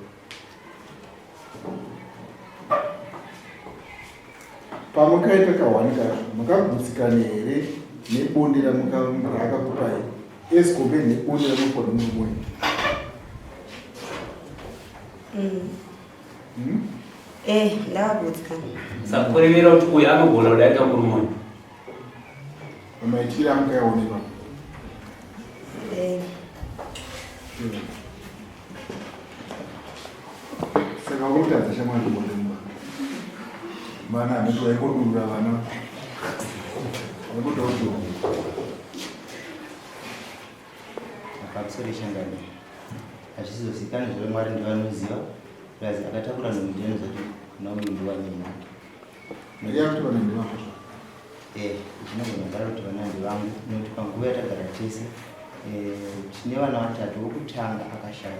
pamukaita kahwani kacho makagutsikana here nebonde raakakupai esikombe nebonde ramupa nomurumwe? ndakagutsikana. Saka kurevera kuti uyo anogona kudarika murumwe maitiro amukayaonekwa saka unotadza chamwazvibondemuba mana anoti vaikodurura vana vaikotaudhiwa akakusori shangani achizozikana zveve mwari ndivanoziva plazi akatakura nomudheni zoti nauyu ndiwanina yakuti vana ndivazvo zvinogona kugara kuti vana ndivangu nokuti panguva yatagara tese tine vana vatatu wokutanga akashaya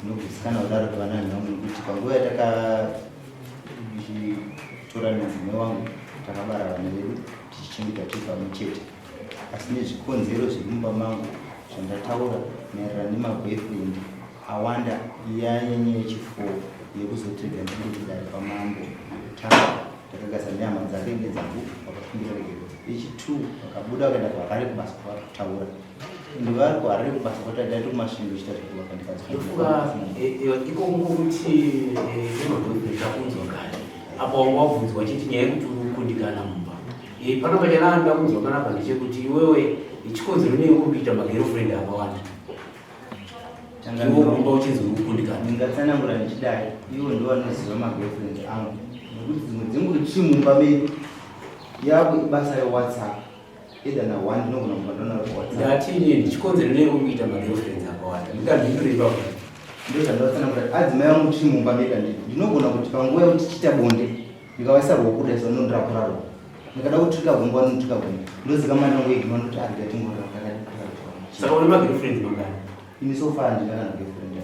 nogutsikana kudaro kuti vana ndivangu nokuti panguva yatakatora mudzime wangu takabara vana vedu tichichengeta tiri pamwe chete asi nezvikonzero zviri mumba mangu zvandataura maererano nemaboyfriend awanda yanyanya yechifuwo yekuzotega ndikutidari pamambo takagasa nyama dzake nedzangu vakafungira regero yechi2 vakabuda vakaenda kuharare kubasa kwakutaura ende vari kuharare kubasa kwatadaita kumasvingo ichita zvekuvakandikaikongo kuti nemaboyfriend kare apa wanga wabvunzwa chiti nyaya yekuti uri kukundikana mumba panapa chananda kunzwa panapa ndechekuti iwewe chikonzero nei kuita magirlfriend akawanda iwokumba uchinzi uri kukundikana? ndingatsanangura ndichidai ivo ndovanoziva magirlfriend angu nekuti dzimwe dzenguva tiri mumba medu yavo ibasa rewhatsapp either na1 ndinogona kubadana rewhatsapp ndatini ndichikonzero nei kuita magirlfriends akawanda ndikandindoreva ndozvandatsanangura adzimai vangu tiri mumba medu ndinogona kuti panguva yekuti tichiita bonde ndikavaisa rwokuda iso nondirakura ndikada kutrika gomba notrika gomba ndozika manangu egima noti arigatingorira saka une magirlfriends mangani? ini sofara ndinana girlfriend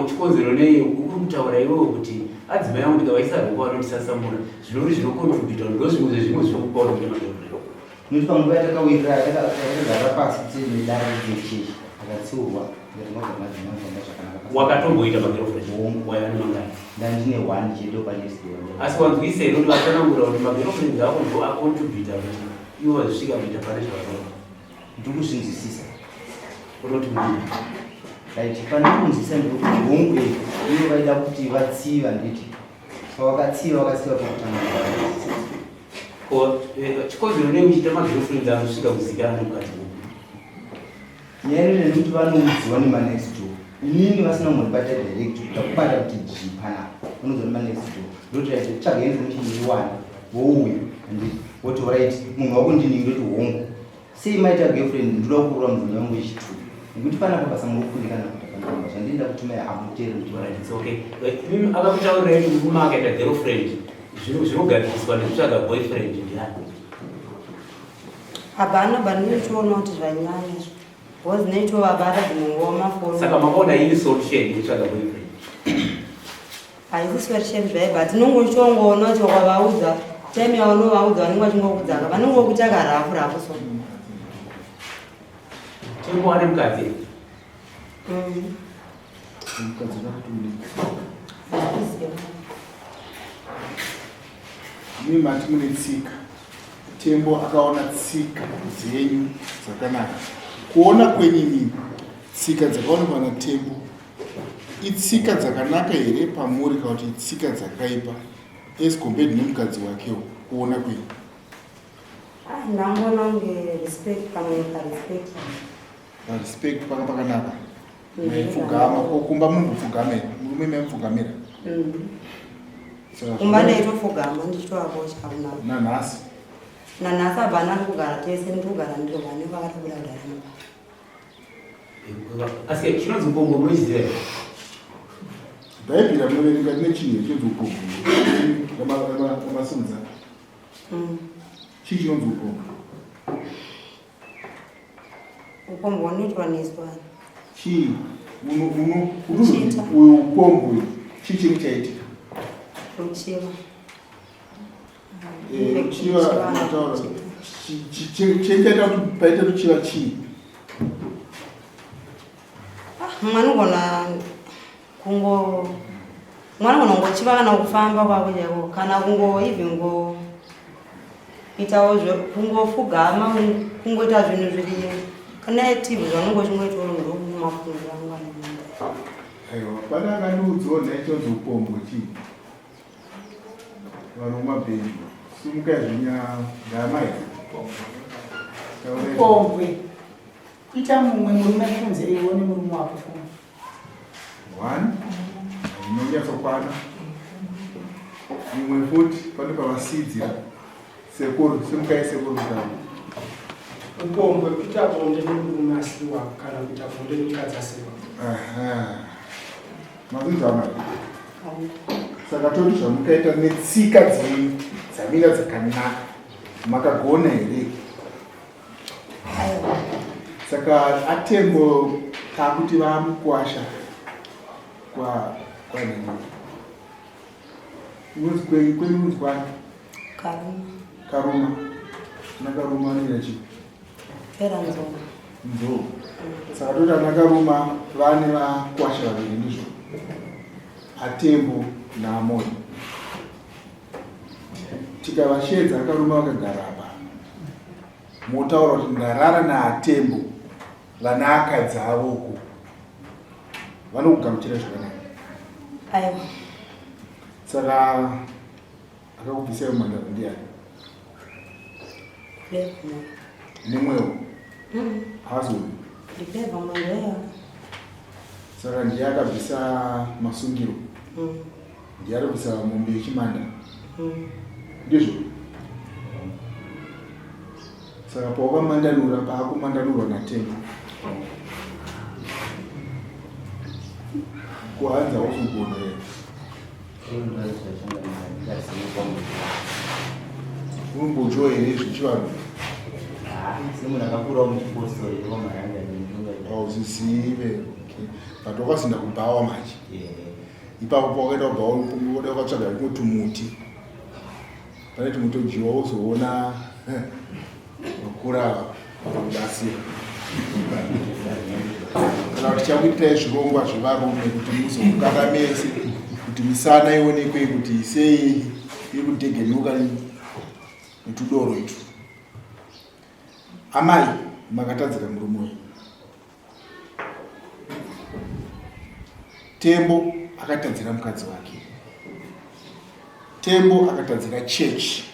chikonzero nei uri kutaura iwewo kuti adzimai angu ndikavaisa roko vanotisasamura zvinori zvinokontributa ndozvimwe zvezvimwe zvinokupaura kuti magirlfriend nokuti panguva yatakawirira yatakagara pasi tinedare dzechechi akatsiurwa wakatomboita magirlfriend wayani mangani? ndandine 1 chedo panesdeo asi wanzwise ino ndivatsanangura kuti magirlfriend ako ndo akontributa kuti iwo vazvisvika kuita pane zvavanoa ndikuzvinzwisisa unoti muni right pandikunzwisisa ndikuti hongu ivo vaida kuti vatsiva nditi pavakatsiva pakutanga ko chikozero neuchita magirlfriends anosvika kuzikana nemukadzi nyaya nekuti vanoudziwa nemanext door. Inini vasina kumubata direct takubata kuti jipana unoziva nemanext door ndotoita tsvaga information iriwana wouya and woti right munhu wakundiningiri kuti hongu sei maita girlfriend ndoda kurura mvuni wangu yechitu nekuti panapa basa murikufundikana kutakanamba zvandinda kutumira hamuteri okay akakutaurirai kuti murume akaita girlfriend zvinogadziriswa nekutsvaga boyfriend ndiani? Hapana bandinochiona kuti zvanyanya because neichovabata dzinongowa mafoni. Saka makaona ini solution yekutsvaga boyfriend haisi solution zvai but tinongochongoona kuti wakavaudza time yaunovaudza vanenge vachingokudzaka vanenge vokutaka rafu so tingowane mukadzi mimi mati mune tsika. Tembo akaona tsika dzenyu dzakanaka. Kuona kwenyinyi tsika dzakaonekwa natembo itsika dzakanaka here pamuri kana kuti itsika dzakaipa as compared nemukadzi wakewo kuona kwenyu? ndangona kunge respect pamwe parespect. Respect paka pakanaka. Maipfugama kumba mumbopfugama murume maipfugamira kumba neitopfugama ndichitovapo chakunaka nanhasi abva nari kugara tese ndikugara ndiro vane vakatobuda kudara asi chinonzi upongo munochiziva bhaibheri munoverenga tine chinhu chinonzi upongo ramasimudza chii chinonzi upongo? upongo unoitwa neswa chii uyu upongo chii chiri chaitika? ruchiva ruchiva mataura chenchaita kuti paita ruchiva chii? mwanogona kungochiva kana kufamba kwako chako kana kungo even itawo kungofugama kungoita zvinhu zviri kana tv zvanongo chingoitawo ndomumafungiro angu anomunda. Aiwa pane akandiudzawo naichonzi upongo chii vanhu vomabhengi simukai zvinya ndamai upombwe kuita mumwe murume kunze iwo nemurume wako funa 1 inonyatsokwana imwe futi pane pavasidzira sekuru simukai sekuru kutano upombwe kuita bonde nemurume asiri wako kana kuita bonde nemukadzi asiri wako. mazinzama saka toti zvamukaita netsika dzenyu dzamira dzakanaka makagona here? Saka atembo kakuti vamukwasha kwanini kwenunzwa karuma nakaruma ninachi nzou. Saka toti anakaruma vane vakwasha vaviri ndizvo atembo naamoni. Tikavashedza akaruma vakagara apa motaura kuti ndarara naatembo vana akadzi avoko vanokugamuchira zvakanaka. Saka akakubvisai mumhandara ndiani? nemwewo hazoni. Saka ndiye akabvisa masungiro ndiye arikubvisa mombe yechimanda ndizvo. Saka pawakamandanura paakumandanurwa natembo kuhanza usugona here unombojo here zvichivanhu auzizive but wakazinda kubhawa manje ipapo pawakaenda kubhawa oda wakatsvaga rimwe tumuti pane tumuti ojiwa uzoona wakura vakudasira kana kuti chakuitai zvirongwa zvevarume kuti muzokara mese kuti misana ionekwe kuti sei iri kudegenuka netudoro itu. Amai makatadzira murume wenyu. Tembo akatadzira mukadzi wake. Tembo akatadzira chechi.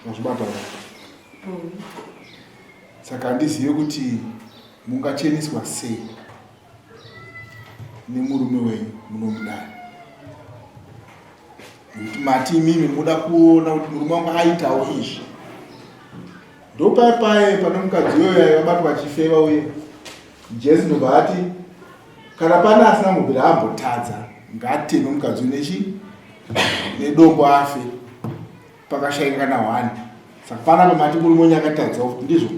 Muzvibata. Saka handizive kuti mungacheneswa sei nemurume wenyu munomudana. Nekuti mati imimi muda kuona kuti murume wangu aitawo izvi. Ndopaye pane mukadzi uyoyo wabatwa achifeva uye Jesu ndobva ati kana pana asina mubhiri ambotadza ngaateme mukadzi unechi nedombo afe pakashayika na wani. Saka pana pamati murume wenyu akatadza ndizvo.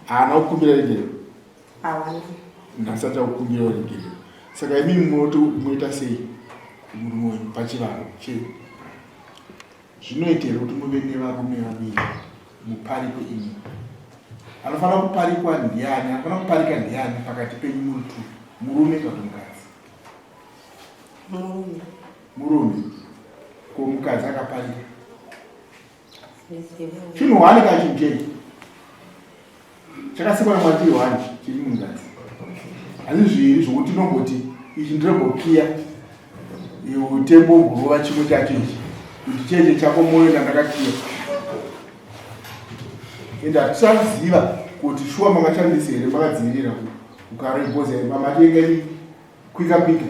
Haana kukumbira regerero. Hawana. Ndasati akukumbira regerero. Saka imimi munoti muita sei murume wenyu pachivaro chenu. Zvinoitira kuti muve nevarume vaviri mupariko imi. Anofanira kuparikwa ndiani? Anofanira kuparika ndiani pakati penyu muri tu? Murume kana mukadzi? Murume. Murume. Ko mukadzi akaparika. Chinhu wani kachinjei. Chakasikwa namwatiri wani chiri mukadzi. Asi zviri zvokuti nongoti ichi ndiregokiya utembo ngurova chimwe chacho ichi. Kuti cheche chako moyo ndakatiya. Ende hatisaziva kuti shuwa makashandisa here makadzivirira kukareboza here mamatengeni kwika kwika.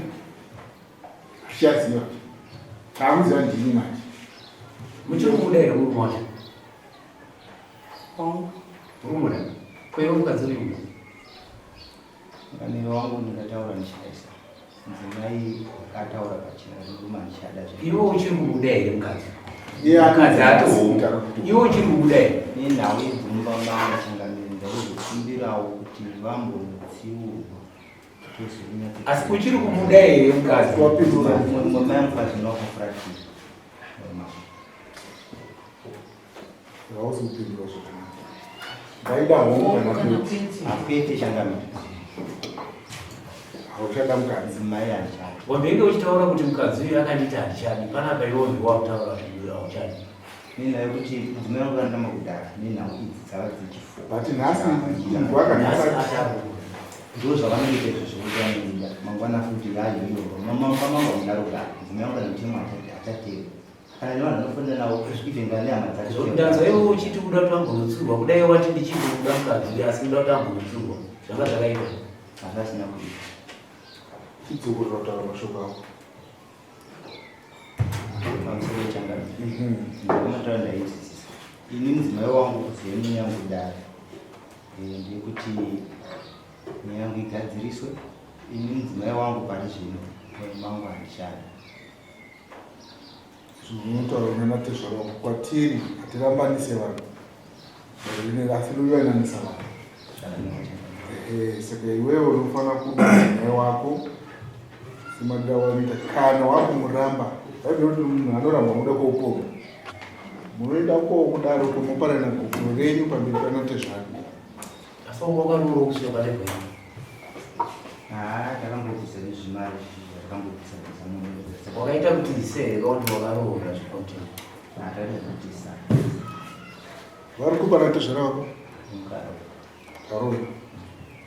Hatichaziva. Taakuziva ndini manje. Muchiri kumuda here murume wacho? Urumuda? Kwaiva mukadzi uri muda? Mukaniro wangu ndingataura ndichitaisa. Mudzimai akataura pachena murume andichada. Iwe uchiri kumuda here mukadzi? Mukadzi atohuma. Iwe uchiri kumuda here? Nenhau yedzimba mama changamiri ndakuzokumbirawo kuti vambomutsiurwa. Asi uchiri kumuda here mukadzi? Mama yamukadzi ndawakafuratirwa. Hausi kupindura zvakanaka. Ngaida hongu kana kuti apete changamiri. Hauchada mukadzi. Mudzimai andichada. Wambenge uchitaura kuti mukadzi uyu akandiita handichadi, panapa iwe wakutaura kuti hauchadi. Nenhau yekuti mudzimai wangu akanditama kudhara nenhau idzi dzava dzichifuwa. Bati nhasi munhu wakanasa Ndizvo zvavanoita izvo zvekutanida. Mangwana futi hayo iyo. Mama pamanga mudarugara. Mudzimai wangu anotemwa achateera. Kana nevanhu vanofonera navo even nehama dzake. Ndanzwa iwe uchiti uda kutambudzirwa, kudai wati ndichiri kuda mukadzi asi uda kutambudzirwa. Zvanga zvakaita. Hazvasina kuita. chidzokera kutaura mashoko ako. Pamusoro changamiri. Ndinotaura ndaizwisisa. Ini mudzimai wangu zeni yangu kudara. Ndekuti nyaya yangu igadziriswe. Ini mudzimai wangu pari zvino mangu handishada. Zvinotaura unenatezvaro kwatiri hatirambanise vanhu. Asi uyananisa vanhu. Saka iwewe unofanira kuda mudzimai wako semadira wanoita. Kana wakumuramba vaidoti munhu anoramba muda koupona munoenda kokudaro kumopanana gokuro renyu pamberi panatezvako. Asi wakaruro kusvika pane bheni. Takambobvisa nezvimari zvakambobvisa munhu. Wakaita kuti sei kauti wakaroora zvikautini? Takambobvisa. Vari kupa natezvaravako? Karori.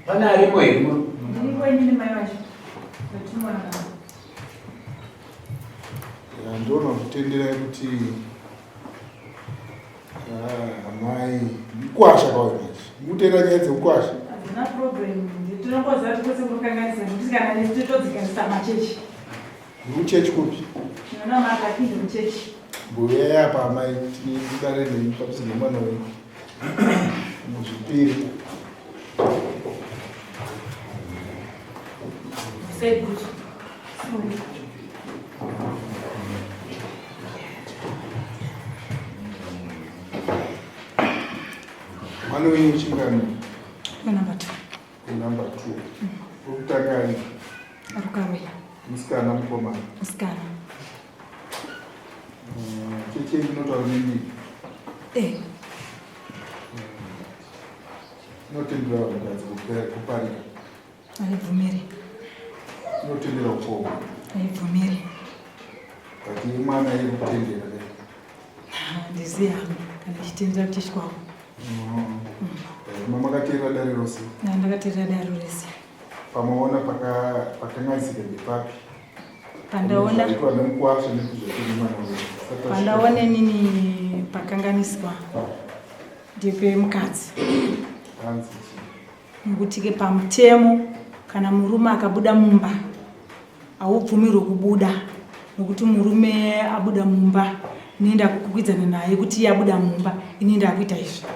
Pane arimo here? Ndini mai vacho. Vatimwana. Ndona kutendera kuti mai mukwasha kwaonachi mutenda nyaya dzemukwasha. Hazina problem. Ndinombozva kuti kwese kukanganisa kuti kana nditodzikanisa machechi. Muchechi kupi? Ndinoona makapinda muchechi. Mbuya apa mai tinidare nei pamuzi nemwana wenyu muzvipiri. Say good. Sorry. Mwana wenyu chingani? Number 2. Number 2. Ukutangani? Arukawe. Musikana mukomana? Musikana. Cheche inotaura nini? Inotendera mukadzi kuparika? Haibvumiri. Inotendera kupoma? Haibvumiri. Kati mwana iri kutendera here? Handizivi hangu kana ichitendera kuti chikwavo. Makateera dare rose? Ndakateera dare rese. Pamaona pakanyatsika ndepapi? Pandaona zvaitwa nemukwasha nekuzvatiri mwana wenyu? pandaone nini pakanganiswa ndepemukadzi nekuti ke pamutemo kana murume akabuda mumba haubvumirwi kubuda, nokuti murume abuda mumba inoenda kukwidzana naye kuti iye abuda mumba inoenda kuita izvi.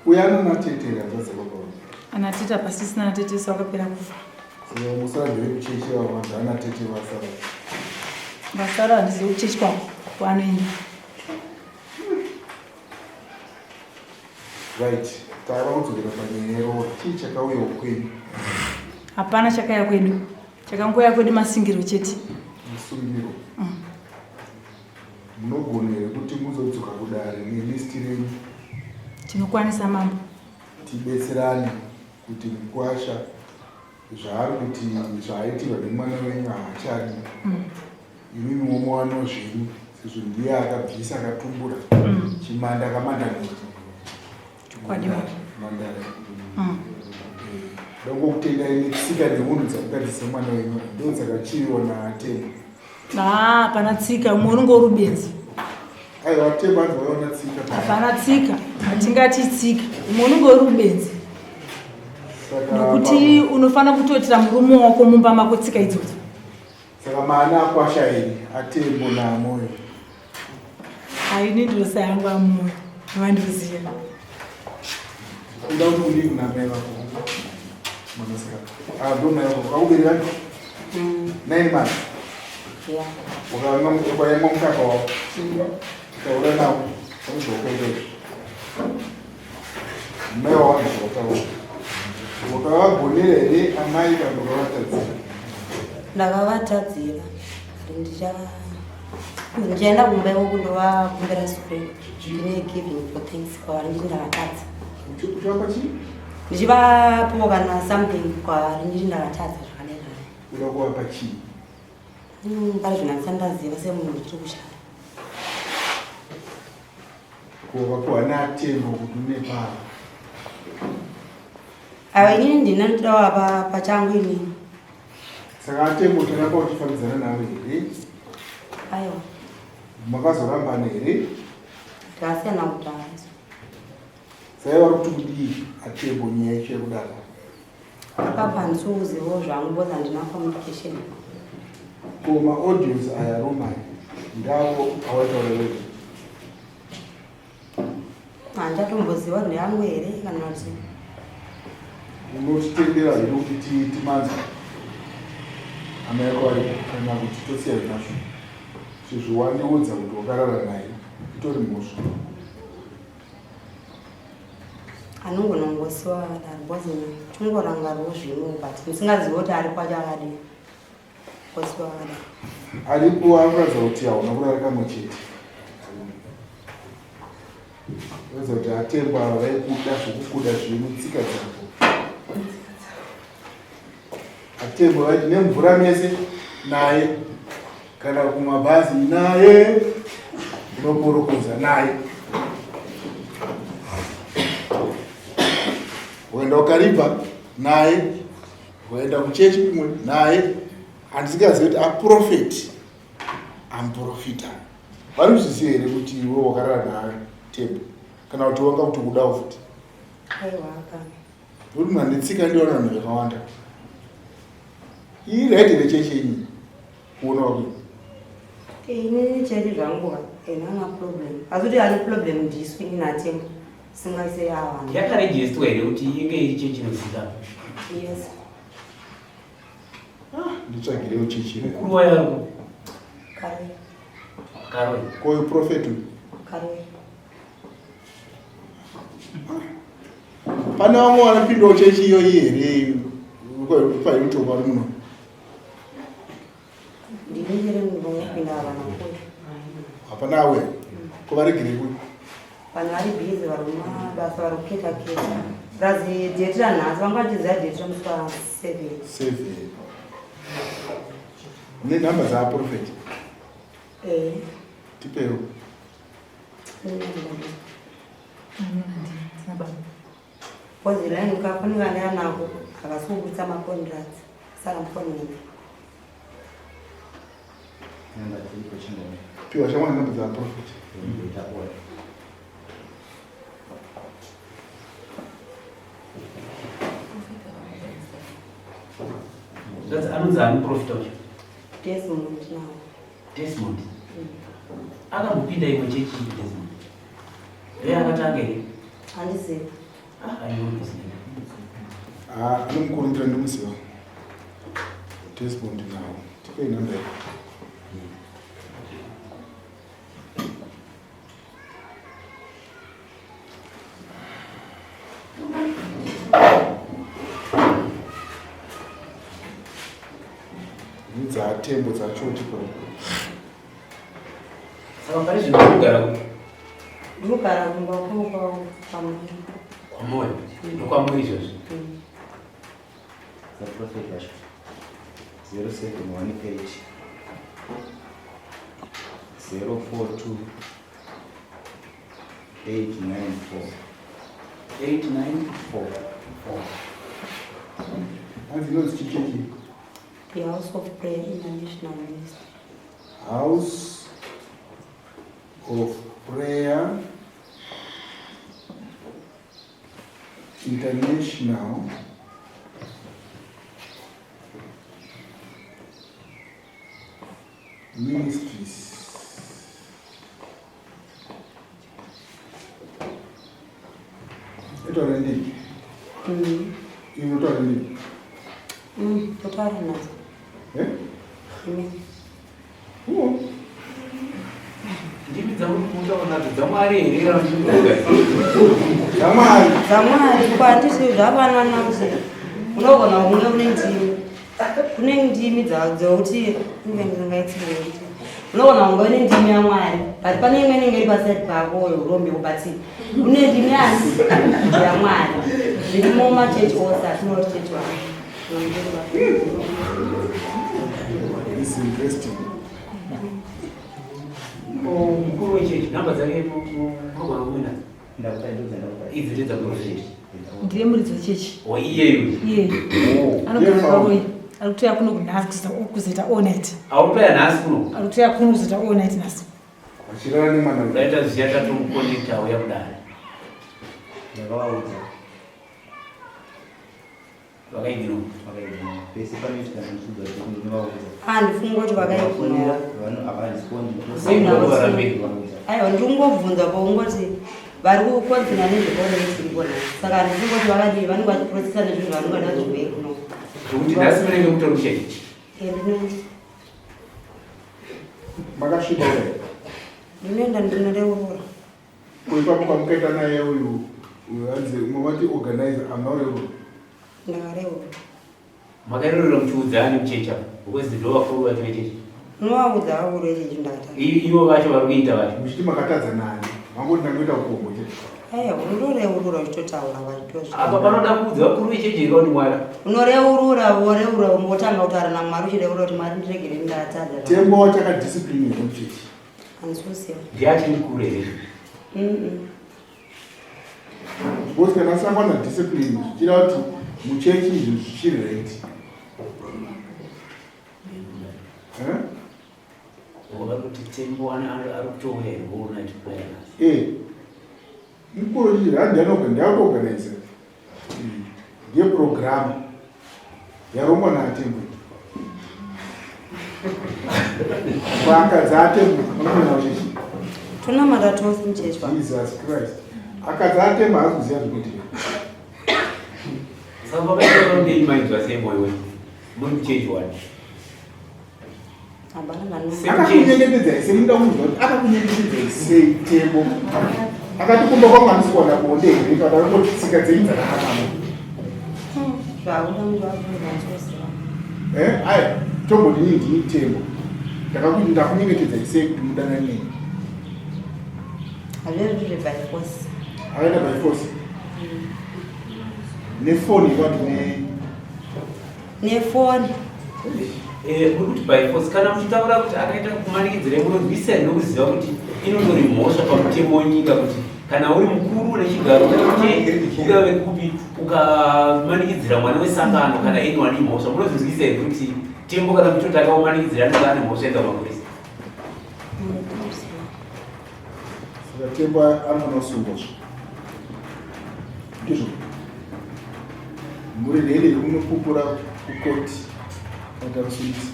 Uya anonatetera zvazakabva anateta pasisina anatetesa wakapera kufa. saka musarambire kuchechewa vanhu anatete vasara Basara handizi kuchechi kwako kwaanoenda. right. Tava kudzokera panyaya yerori. Chii chakauyawo kwenyu? Hapana chakauya kwedu, chakangoya kwedu masingiro chete. Masungiro. Munogona here kuti muzodzoka kudare nelisti renyu? Tinokwanisa mambo. Tibetserane kuti mukwasha zvaari kuti zvaitirwa nemwana wenyu haachadi. Imimi momuwano zvenyu sezvo ndiye akabvisa akatumbura chimanda kamandaneti. Kwadiwa. Mandara. Dongo kutendai netsika nemunhu dzakugadzisa mwana wenyu ndo dzakachiriwa naTembo. Pana tsika umwe unongo rubenzi. Aiwa Tembo anzwaona tsika. Hapana tsika, hatingati tsika, umwe unongo rubenzi. Nokuti unofana kutotira murume wako mumba mako tsika idzodzo. Saka maana akwasha here aTembo naMoyo. Haini ndosa yangu aMoyo, vandiziya. Kuda kuti uri kuna mai vako mwanasikana. Ndo mai vako vakakubereka? 9 months. Yeah. Ukaemwa mukaka wavo ukaura nawo unozokaita izvi mai wawanozvotawo ukavagonera here amai kana ukavatadzira? Ndakavatadzira ndichaenda kumba ivo kundovakumbira sure ndine giving for things kwavari nditi ndakatadza. Uchivapa chii? Ndichivapowo kana something kwavari nditi ndakatadza zvakadai. Uda kuvapa chii? Pari zvino handisandaziva semunhu ndiri kushanda. Kuvakuwa naTembo kuti uneparo. Aiwa inini ndina ndinotodawo pachangu inini. Saka aTembo tonapa uchifambidzana nawe here? Aiwa. Makazorambana here? Takasiyana kudhara. Sai vari kuti kudii aTembo nyaya ichi yekudaro? Akapa ndisukuzivawo zvangu because handina communication. Ko maaudios aya romai ndavo awaitaura wedu? Handatomboziva ndeyangu here kana kuti unotitendera here kuti timanzwa hama yako aripo kana kuti tosiya nazvo sezvo wandiudza kuti wakarara naye itori mhosva? anongonongosiwa kadaro because tongorangariwo zvino but ndisingazivi kuti ari kwacho akadii kosiwa kadaro. Aripo anoratidza kuti hauna kurara kamwe chete. Anoratidza kuti aTembo ava vaikuda zvokukuda zviri tsika dzako. aTembo vaiti nemvura mese naye, kana kumabhazi naye, unoporokoza naye. Uenda ukaribva naye, uenda kuchechi kumwe naye. Handisingazivi kuti aprofeti amuprofita. Vari kuzviziva here kuti iwe wakarara naTembo kana kuti wanga kuti kudawo futi? Aiwa akana. Uri munhu anetsika ndiona vanhu vakawanda. Ii raiti rechechi yenyu kuona kwakweni? Inini chete zvangu hana problem. Asi kuti ane problem ndisu ini naTembo. Singasei awana. Yakarejistwa here kuti inge iri chechi inozikanwa? Yes. Nditsvagirewo chechi. Mukuru wayo Kare. Karoi. Koyo profeti? Kare. Pane vamwe vanopindawo chechi iyoyi here payoutube vari muno? Ndini njere ndinopinda vanhu kuyo. Hapana awe? Kuvaregere kuyo? Vanhu vari bhizi vari mumabasa vari kuketa-keta. Razi date ranhasi vangatiziva date ramusi pa7. Nenhamba dzaaprofeti? Tipewo. Because line ukafunika neanako akasungutsa macontracts saka mufonini. namba dziripo chingoni piwa shamwana namba dza profit tapora That's anozani profit wacho. Desmond now. Desmond. Akambopinda imwe chechi Desmond. Akatanga here. Handizivi. anomukurundira ndimuziva Desmond nawo tipei namba dzaatembo dzacho tipo saka pari zvinogara ndinogara kumba kwavo kwamoyo nokwamoyo izvozvo the profit wacho 0718 042 894 894 hanzi inonzi chichechi the House of Prayer International Ministry. House of Prayer International Ministries. Itaura ndini? Inotaura ndini? Totaura nazo. ndimi dzamutaonadzo dzamwari here dzamwari kwandisi zvavana namusi unogona kunge kune ndimi dzokuti ingaitsingaiti unogona kunge une ndimi yamwari but pane imwe inenge iri paside pako yorombewo but une ndimi asi yamwari zvirimo machechi ose atinoti chechi wako. It's interesting. mukuru wechechi nhamba dzake mukogona kumwena idzi ndedzaprofit ndiye muridzi wechechi iyeyo anogara paroi ari kutoya kuno kunhasi kuzoita all night autoya nhasi kuno ari kutoya kuno kuzoita all night nhasi vachirara nemwana daita ziya tatomukonekta uya kudare ndakavaudza vakaigino pese panoitika nekuudza kuti ndinovaudza handifunga kuti vakaigona seinovaramberi aiwa ndingobvunza paungoti vari kukonzina nezvekoneitirikona saka handifunga kuti vakadii vanenge vachiprocesa nezvinhu vanonga nazvivei kuno zvokuti nhasi munenge mutoruchechi makasvika uya ndinoenda ndinoreurura kuipapo kwamukaita naye uyu anzi mavati organizer amareurura ndakareurura makareurura muchiudzani muchecha because ndovakuru vacho vechechi unovaudza vakuru vechechi ndata ivo vacho vari kuita vacho muchiti makatadza nani mangoti ndangoita ukombo chete aiwa unoreurura uchitotaura vachitozvi apa panoda kuudza vakuru vechechi here kuti mwara unoreurura woreurura umbotanga kutaura namwari uchireurura kuti mwari ndiregere ndatadza tembo wachakadiscipline here muchechi handisusiya ndiachi mukuru here because kana sangwana discipline zvichida kuti muchechi izvi zvichiri right vari kuti tembo ari kutouya here all night prayer mukuru chii handi ndautoorganize ndiye program yarongwa naatembo vakadza atembo anoona uchechi tonamata tose muchechi Jesus Christ akadza atembo haasi kuziva zvikuitika saka vakaita ndeimainzwa sei moyo wenyu muri kuchechi wani akakunyengetedzai sei muda kunzwa kuti akakunyengetedzai sei tembo akati kumba kwangu handisikuona bonde here kana kuti tsika dzenyu dzakakanama zvauda muvakuvaosiva aya tombodini ndini tembo ndakakuti ndakunyengetedzai sei kuti mudanani neni hazvezvi zvebyforce akaenda byforce nefoni ikati nefoni kuti byforce kana muchitaura kuti akaita kumanikidzira munozwisisa nekuziva kuti inondori mhosva pamutemo wenyika kuti kana uri mukuru une chigaro ungave kupi ukamanikidzira mwana wesangano kana anyone imhosva munozvinzwisisa here kuti tembo kana muchoti akaumanikidzira anenge ane mhosva engamapurisa Tembo anonosungwa ndizvo muri rere unopupura kukoti akarusunisa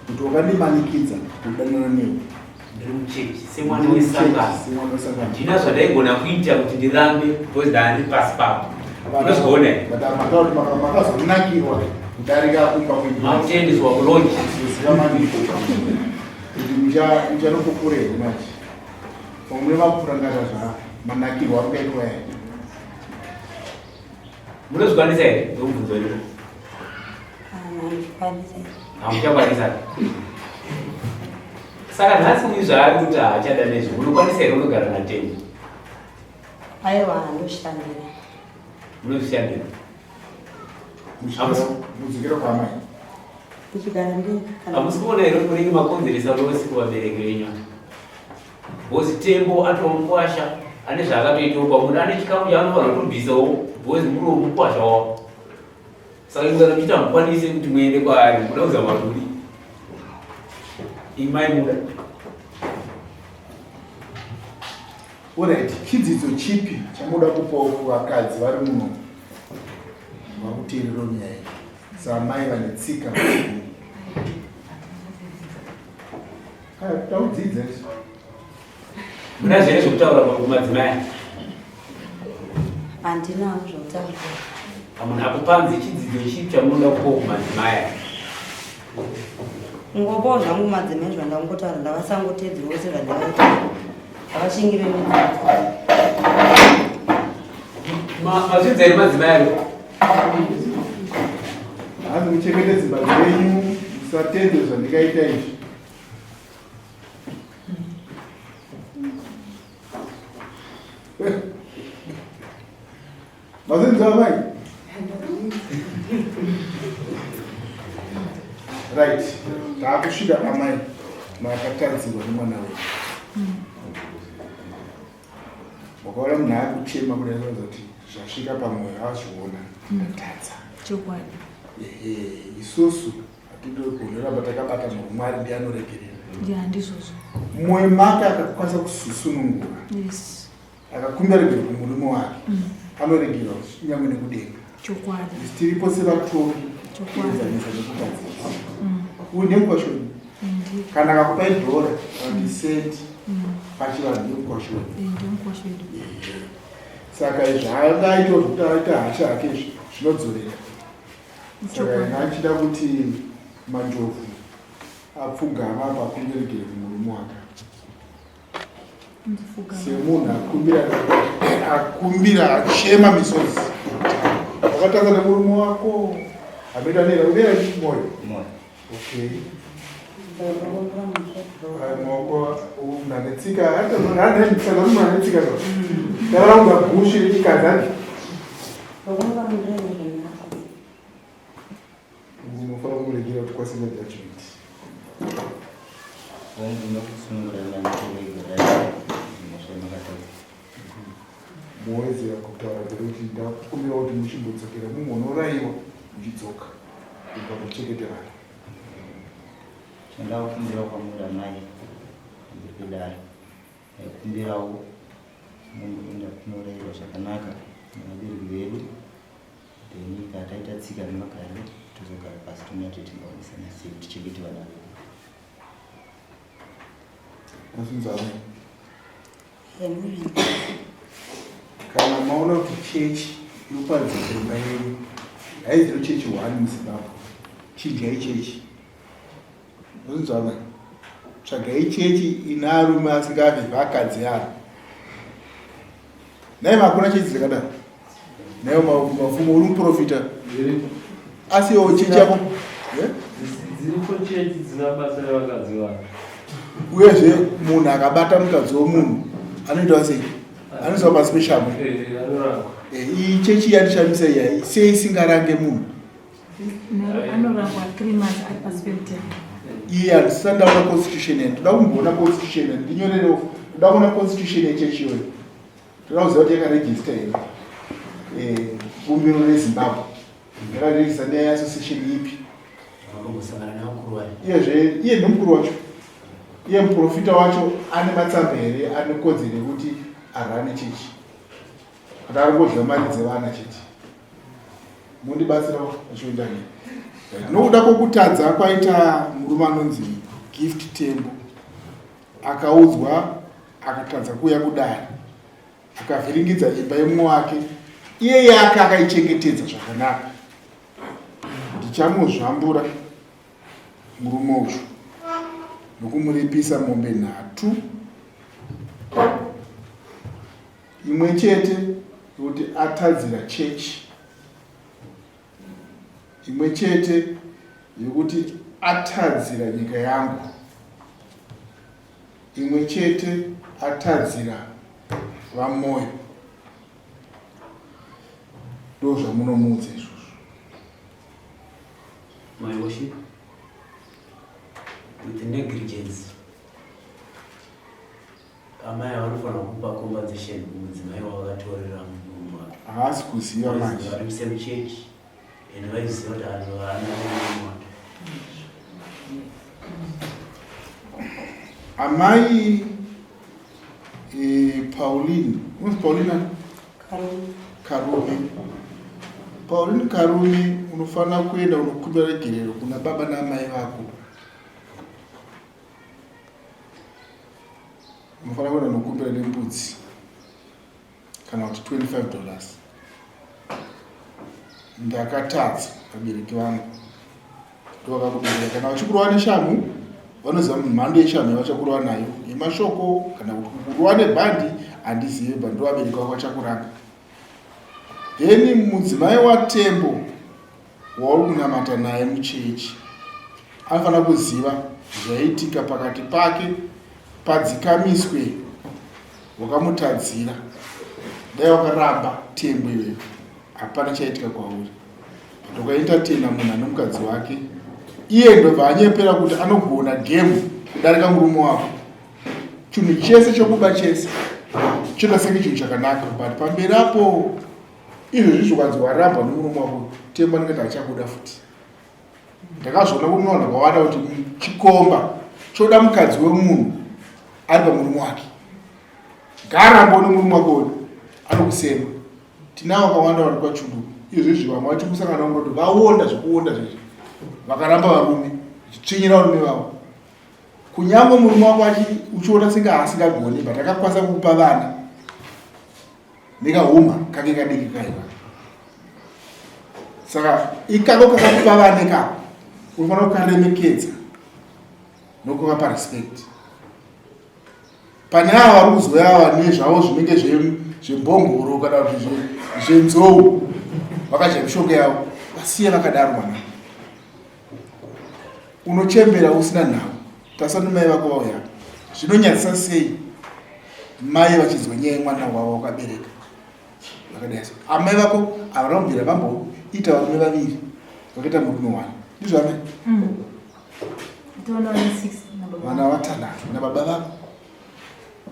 kuti wakandimanikidza kudanana newe ndirimuchechi semwana wesangano ndina zvadaigona kuita kuti ndirambe because ndani pasi papo unozviona makazonakirwa kudarika kumba makutendeswa kuloji kuziva maniko kuti muchanopupurei machi pamwe vapurangana zva manakirwa angaitwa here munozvikwanisa here ndomubvunzo riro hamuchakwanisa saka nhasi uyu zvaari kuti haachada nezvo unokwanisa here unogara naTembo aiwa handoshandira munozvishandira mudzikira kwamai ndichigara ndega hamusi kuona here muringi makonzeresa rose kuvabereki venyu bhozi Tembo atomukwasha ane zvaakatoitawo pamuda ane chikamu chaanofanira kutobvisawo bhozi muri womukwasha wavo saka ingana kuita mukwanise kuti muende kwaari muda kuzama ruri imai muda Alright, chidzidzo chipi chamuda kupawo kuvakadzi vari muno vakuteerera nyaya samai vane tsika taudzidza muna zvene zvekutaura kumadzimai handinawo zvokutaura munhu akupanzi chidzidzo chipi chamunoda kupawo kumadzimai ngopawo zvangu madzimai zvandangotaura ndavasangotedzera vose zvandavaita avashingire mazvidza here madzimai aro hanzi muchengete dzimba dzenyu musatende zvandikaita izvi mazinzwa mai right taakusvika amai makatadzirwa nemwana wedu wakaona munhu akuchema kudai kuti zvasvika pamwoyo azviona atadza chokwadi isusu hatidi kugonera batakabata mwari ndianoregerera ndizvozvo mwoyo make akakwanisa kususunungura akakumbira regero kumurume wake anoregerwa nyangwe nekudenga chokwadi tiripo sevatori kuenzanisa nekugadzirisa uyu ndemukwashoni kana akakupai dhora andiseti pachivanhu ndemukwashoni saka zvaangaitwa zvekuti aita hasha hake zvinodzorera saka ina achida kuti manjovu apfugama pakunyeregere kumurume wake semunhu akumbira achema misozi wakatanga nemurume wako ameita nera udera mwoyo okay maoko unanetsika hata mwananetsika mwananetsika ndara ungagushi ikazani unofana kumuregera kuti kwasinga judgment muwedzera kutaura kuti ndakumbira kuti muchimbodzokera mumonoraiwa muchidzoka kubva kucheketerana chandaukumbira kwamura mai ndikudaro kumbirawo munhu enda kunoraiwa zvakanaka nevabereki vedu then kataita tsika nemagariro tozogara pasi toona kuti tingaonesana sei kuti tichengete vana vedu asunzana kana maona kuti chechi irupadziremba yedu haiziro chechi 1 muzimbabwe chidya chechi asunzana tsvagai chechi ina arume asingavi vakadzi aro nai makuna chechi dzakadaro nayo mafumo uri muprofita asiwo chechi yako dziripo chechi dzina basa revakadzi vavo uyezve munhu akabata mukadzi womunhu anoita sei anoiswa pasi peshamhu iyi chechi yandishamisa iyai sei isingarange munhu anorangwa 3 months ari pasi pemutemo iyi handisati ndaona constitution yani toda kumboona constitution yani ndinyorerewo toda kuona constitution yechechi iyoyo toda kuziva kuti yakarejista here bumbiro rezimbabwe yakarejista neassociation ipi iyezve iye ndomukuru wacho iye muprofita wacho ane matsamba here ane kodzero yekuti arane chechi kuti ari kudya mari dzevana chete. Mundibatsirawo achienda nei nokuda kwokutadza kwaita murume anonzi Gift Tembo akaudzwa akatadza kuuya kudare akavhiringidza imba yemumwe wake iye yake akaichengetedza zvakanaka. Ndichamuzvambura murume uyu nokumuripisa mombe 3 imwe chete yokuti atadzira chechi, imwe chete yokuti atadzira nyika yangu, imwe chete atadzira vamoyo. Ndo zvamunomuudza izvozvo. My worship, with negligence, amai vanofana kupa compensation kumudzimai wakatorera munhu wake. Haasi kuziva manje. Vari kusemu chechi ende vaiziva kuti vanhu vaana munhu wake. Amai Pauline, who's Paulina? Karume. Pauline Karume unofana kuenda unokumbira regerero kuna baba namai vako. Unofana kuenda unokumbira nembudzi kana kuti $25. Ndakatadza vabereki vangu ndovakakubereka. Kana vachikurowa neshamu vanoziva mhando yeshamu yavachakurowa nayo yemashoko kana kuti kurowa nebhandi handizive bhandi ndovabereki vako vachakuranga. Then mudzimai waTembo wauri kunamata naye muchechi anofana kuziva zvaitika pakati pake padzikamiswe wakamutadzira. Dai wakaramba Tembo iwewe hapana chaitika kwauri. Tokaentertaina munhu ane mukadzi wake iye ndobva anyepera kuti anogona gemu kudarika murume wako. Chinhu chese chokuba chese chinoda senge chinhu chakanaka, but pamberi apo izvozvi zvikanzi waramba nomurume wako Tembo anenge achabuda futi. Ndakazviona kunonda kwawada kuti chikomba choda mukadzi wemunhu ari pamurume wake. Garamba nomurume wako anokusema. Tinavo vakawanda vari kwachundu izvozvi vamwe vachi kusangana kuti vaonda zvekuonda zvizvi vakaramba varume chichinyira varume vavo. Kunyange murume wako uchiona senge asingagoni but akakwanisa kukupa vana nekahuma kake kadiki kaiva. Saka ikako kakakupa vana ikako unofanira kukaremekedza nokukapa respect. Pane ava vari kuzoyava nezvavo zvinenge zvembongoro kana kuti zvenzou vakadya mishonga yavo vasiye vakadaro. Mwana unochembera usina nhau. Tasati mai vako vauya zvinonyadzisa sei mai vachizwa nyaya yemwana wavo wakabereka vakadai so. Amai vako avarambira vamboita varume vaviri vakaita murume 1 ndizvo amai. Vana 6 nababa vako.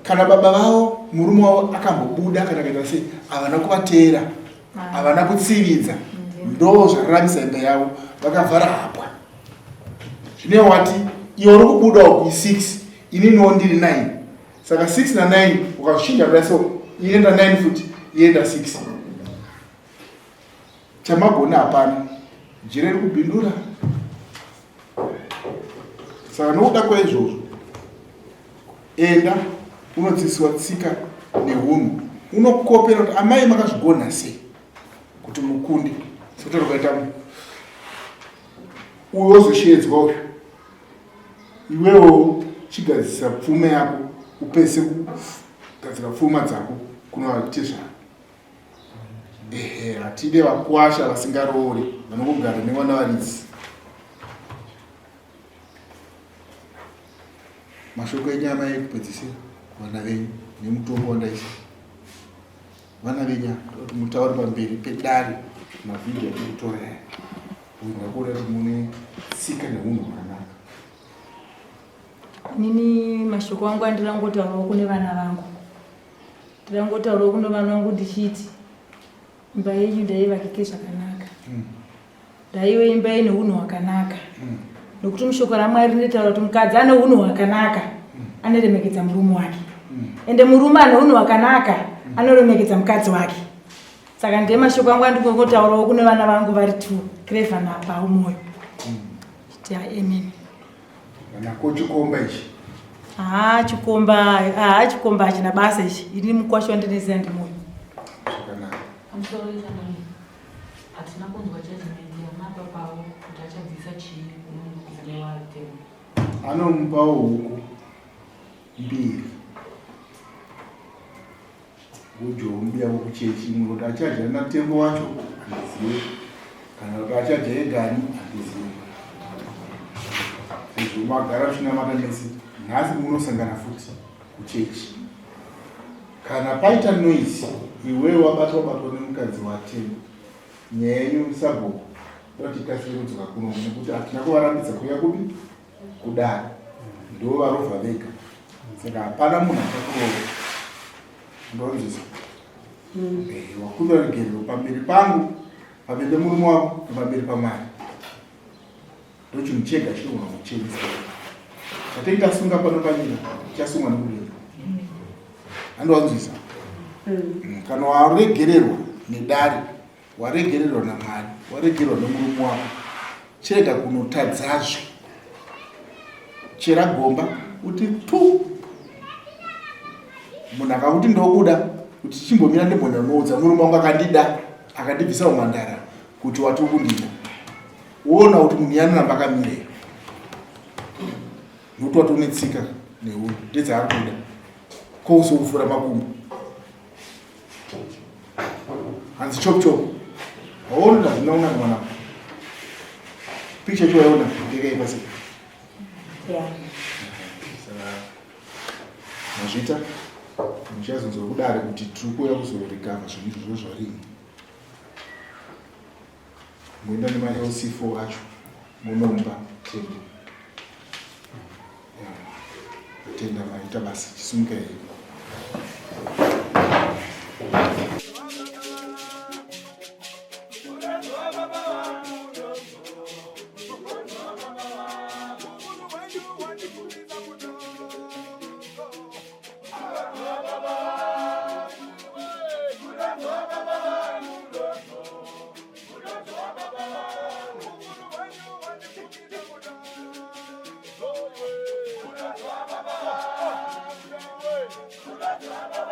Kana baba vavo murume wavo akambobuda kana kaita sei havana kuvateera havana kutsividza ndo zvararamisa imba yavo vakavhara hapwa. Zvine wati iwe uri kubuda ku6 ininiwo ndiri 9 saka 6 na 9 ukazvichinja kudai so ienda 9 futi ienda 6 chamagona hapana. Jira riri kubhindura. Saka nokuda kwaizvozvo enda unodzidziswa tsika nehunhu. Unokopera kuti amai makazvigona sei kuti mukunde sekuti ukaita uyo wozoshedzwa uyu iwewo chigadzisa pfuma yako upese kugadzira pfuma dzako kunovatizva. Hatide vakwasha vasingaroori vanongogara nevana varidzi. Mashoko enyama ekupedzisira kuvana venyu nemutombo wandaisa vana venya kuti mutauri pamberi pedare mavhidhiyo atikutora uyu ngakuona kuti mune tsika neunhu hwakanaka. Nini mashoko angu andirangotaurawo kune vana vangu. Ndirangotaurawo kune vana vangu ndichiti imba yenyu ndaivakike zvakanaka. Ndaive imba ine unhu hwakanaka. Nokuti mushoko raMwari rinotaura kuti mukadzi ane unhu hwakanaka anoremekedza murume wake. Ende murume ane unhu hwakanaka anoremekedza mukadzi wake. Saka ndiye mashoko angu andingotaurawo kune vana vangu vari 2 Clever naPaumoyo. Amen. Nako chikomba ichi. Chikomba hachina basa ichi. Iri mukwasho ndinezia ndimoyo. Zvakanaka. I'm sorry, hatina kunzwa judgment yamapa pavo kuti achadzisa chii kumunhu watemo. Anomupawo huku 2. Ujombia kuchechi imwe kuti achadya natembo wacho handizivi, kana kuti achadya egani handizivi. Sezvo magara chinamata nesi, nhasi munosangana futi kuchechi. Kana paita noise, iwewe wabatwa nemukadzi watembo, nyaya yenyu sabhuku doti kasiri kudzoka kuno nekuti hatina kuvarambidza kuuya kupi kudaro, ndivo varovha vega. Saka hapana munhu achakurowa. Ndonzisa. Wakuda regerero pamberi pangu, pamberi pemurume wako, pamberi paMwari. Ndochimucheka chinoona muchenzi. Chateita sunga pano panyina, chasungwa nemudenga. Andowanzisa. Kana waregererwa nedare, waregererwa naMwari, waregererwa nemurume wako, chirega kunotadzazve. Chera gomba uti tu. Munhu akakuti ndokuda kuti chimbomira ndembona noudza murume wangu akandida akandibvisa umhandara kuti wati kundida. Uona kuti munhu yana namba akamire. Nokuti wati unetsika neunhu ndedzaari kuda. Kousofura makumbo. Hanzi chop chop. Waona zvinaona mwana. Picha choyaona ndekaipa sei. Yeah. Mazvita muchazonzwa kudare kuti tiri kuuya kuzorekava zvinhu izvozvo zvarini. Muenda nema-LC4 acho munomba tembo. Tenda maita basa chisumuka here. Baba,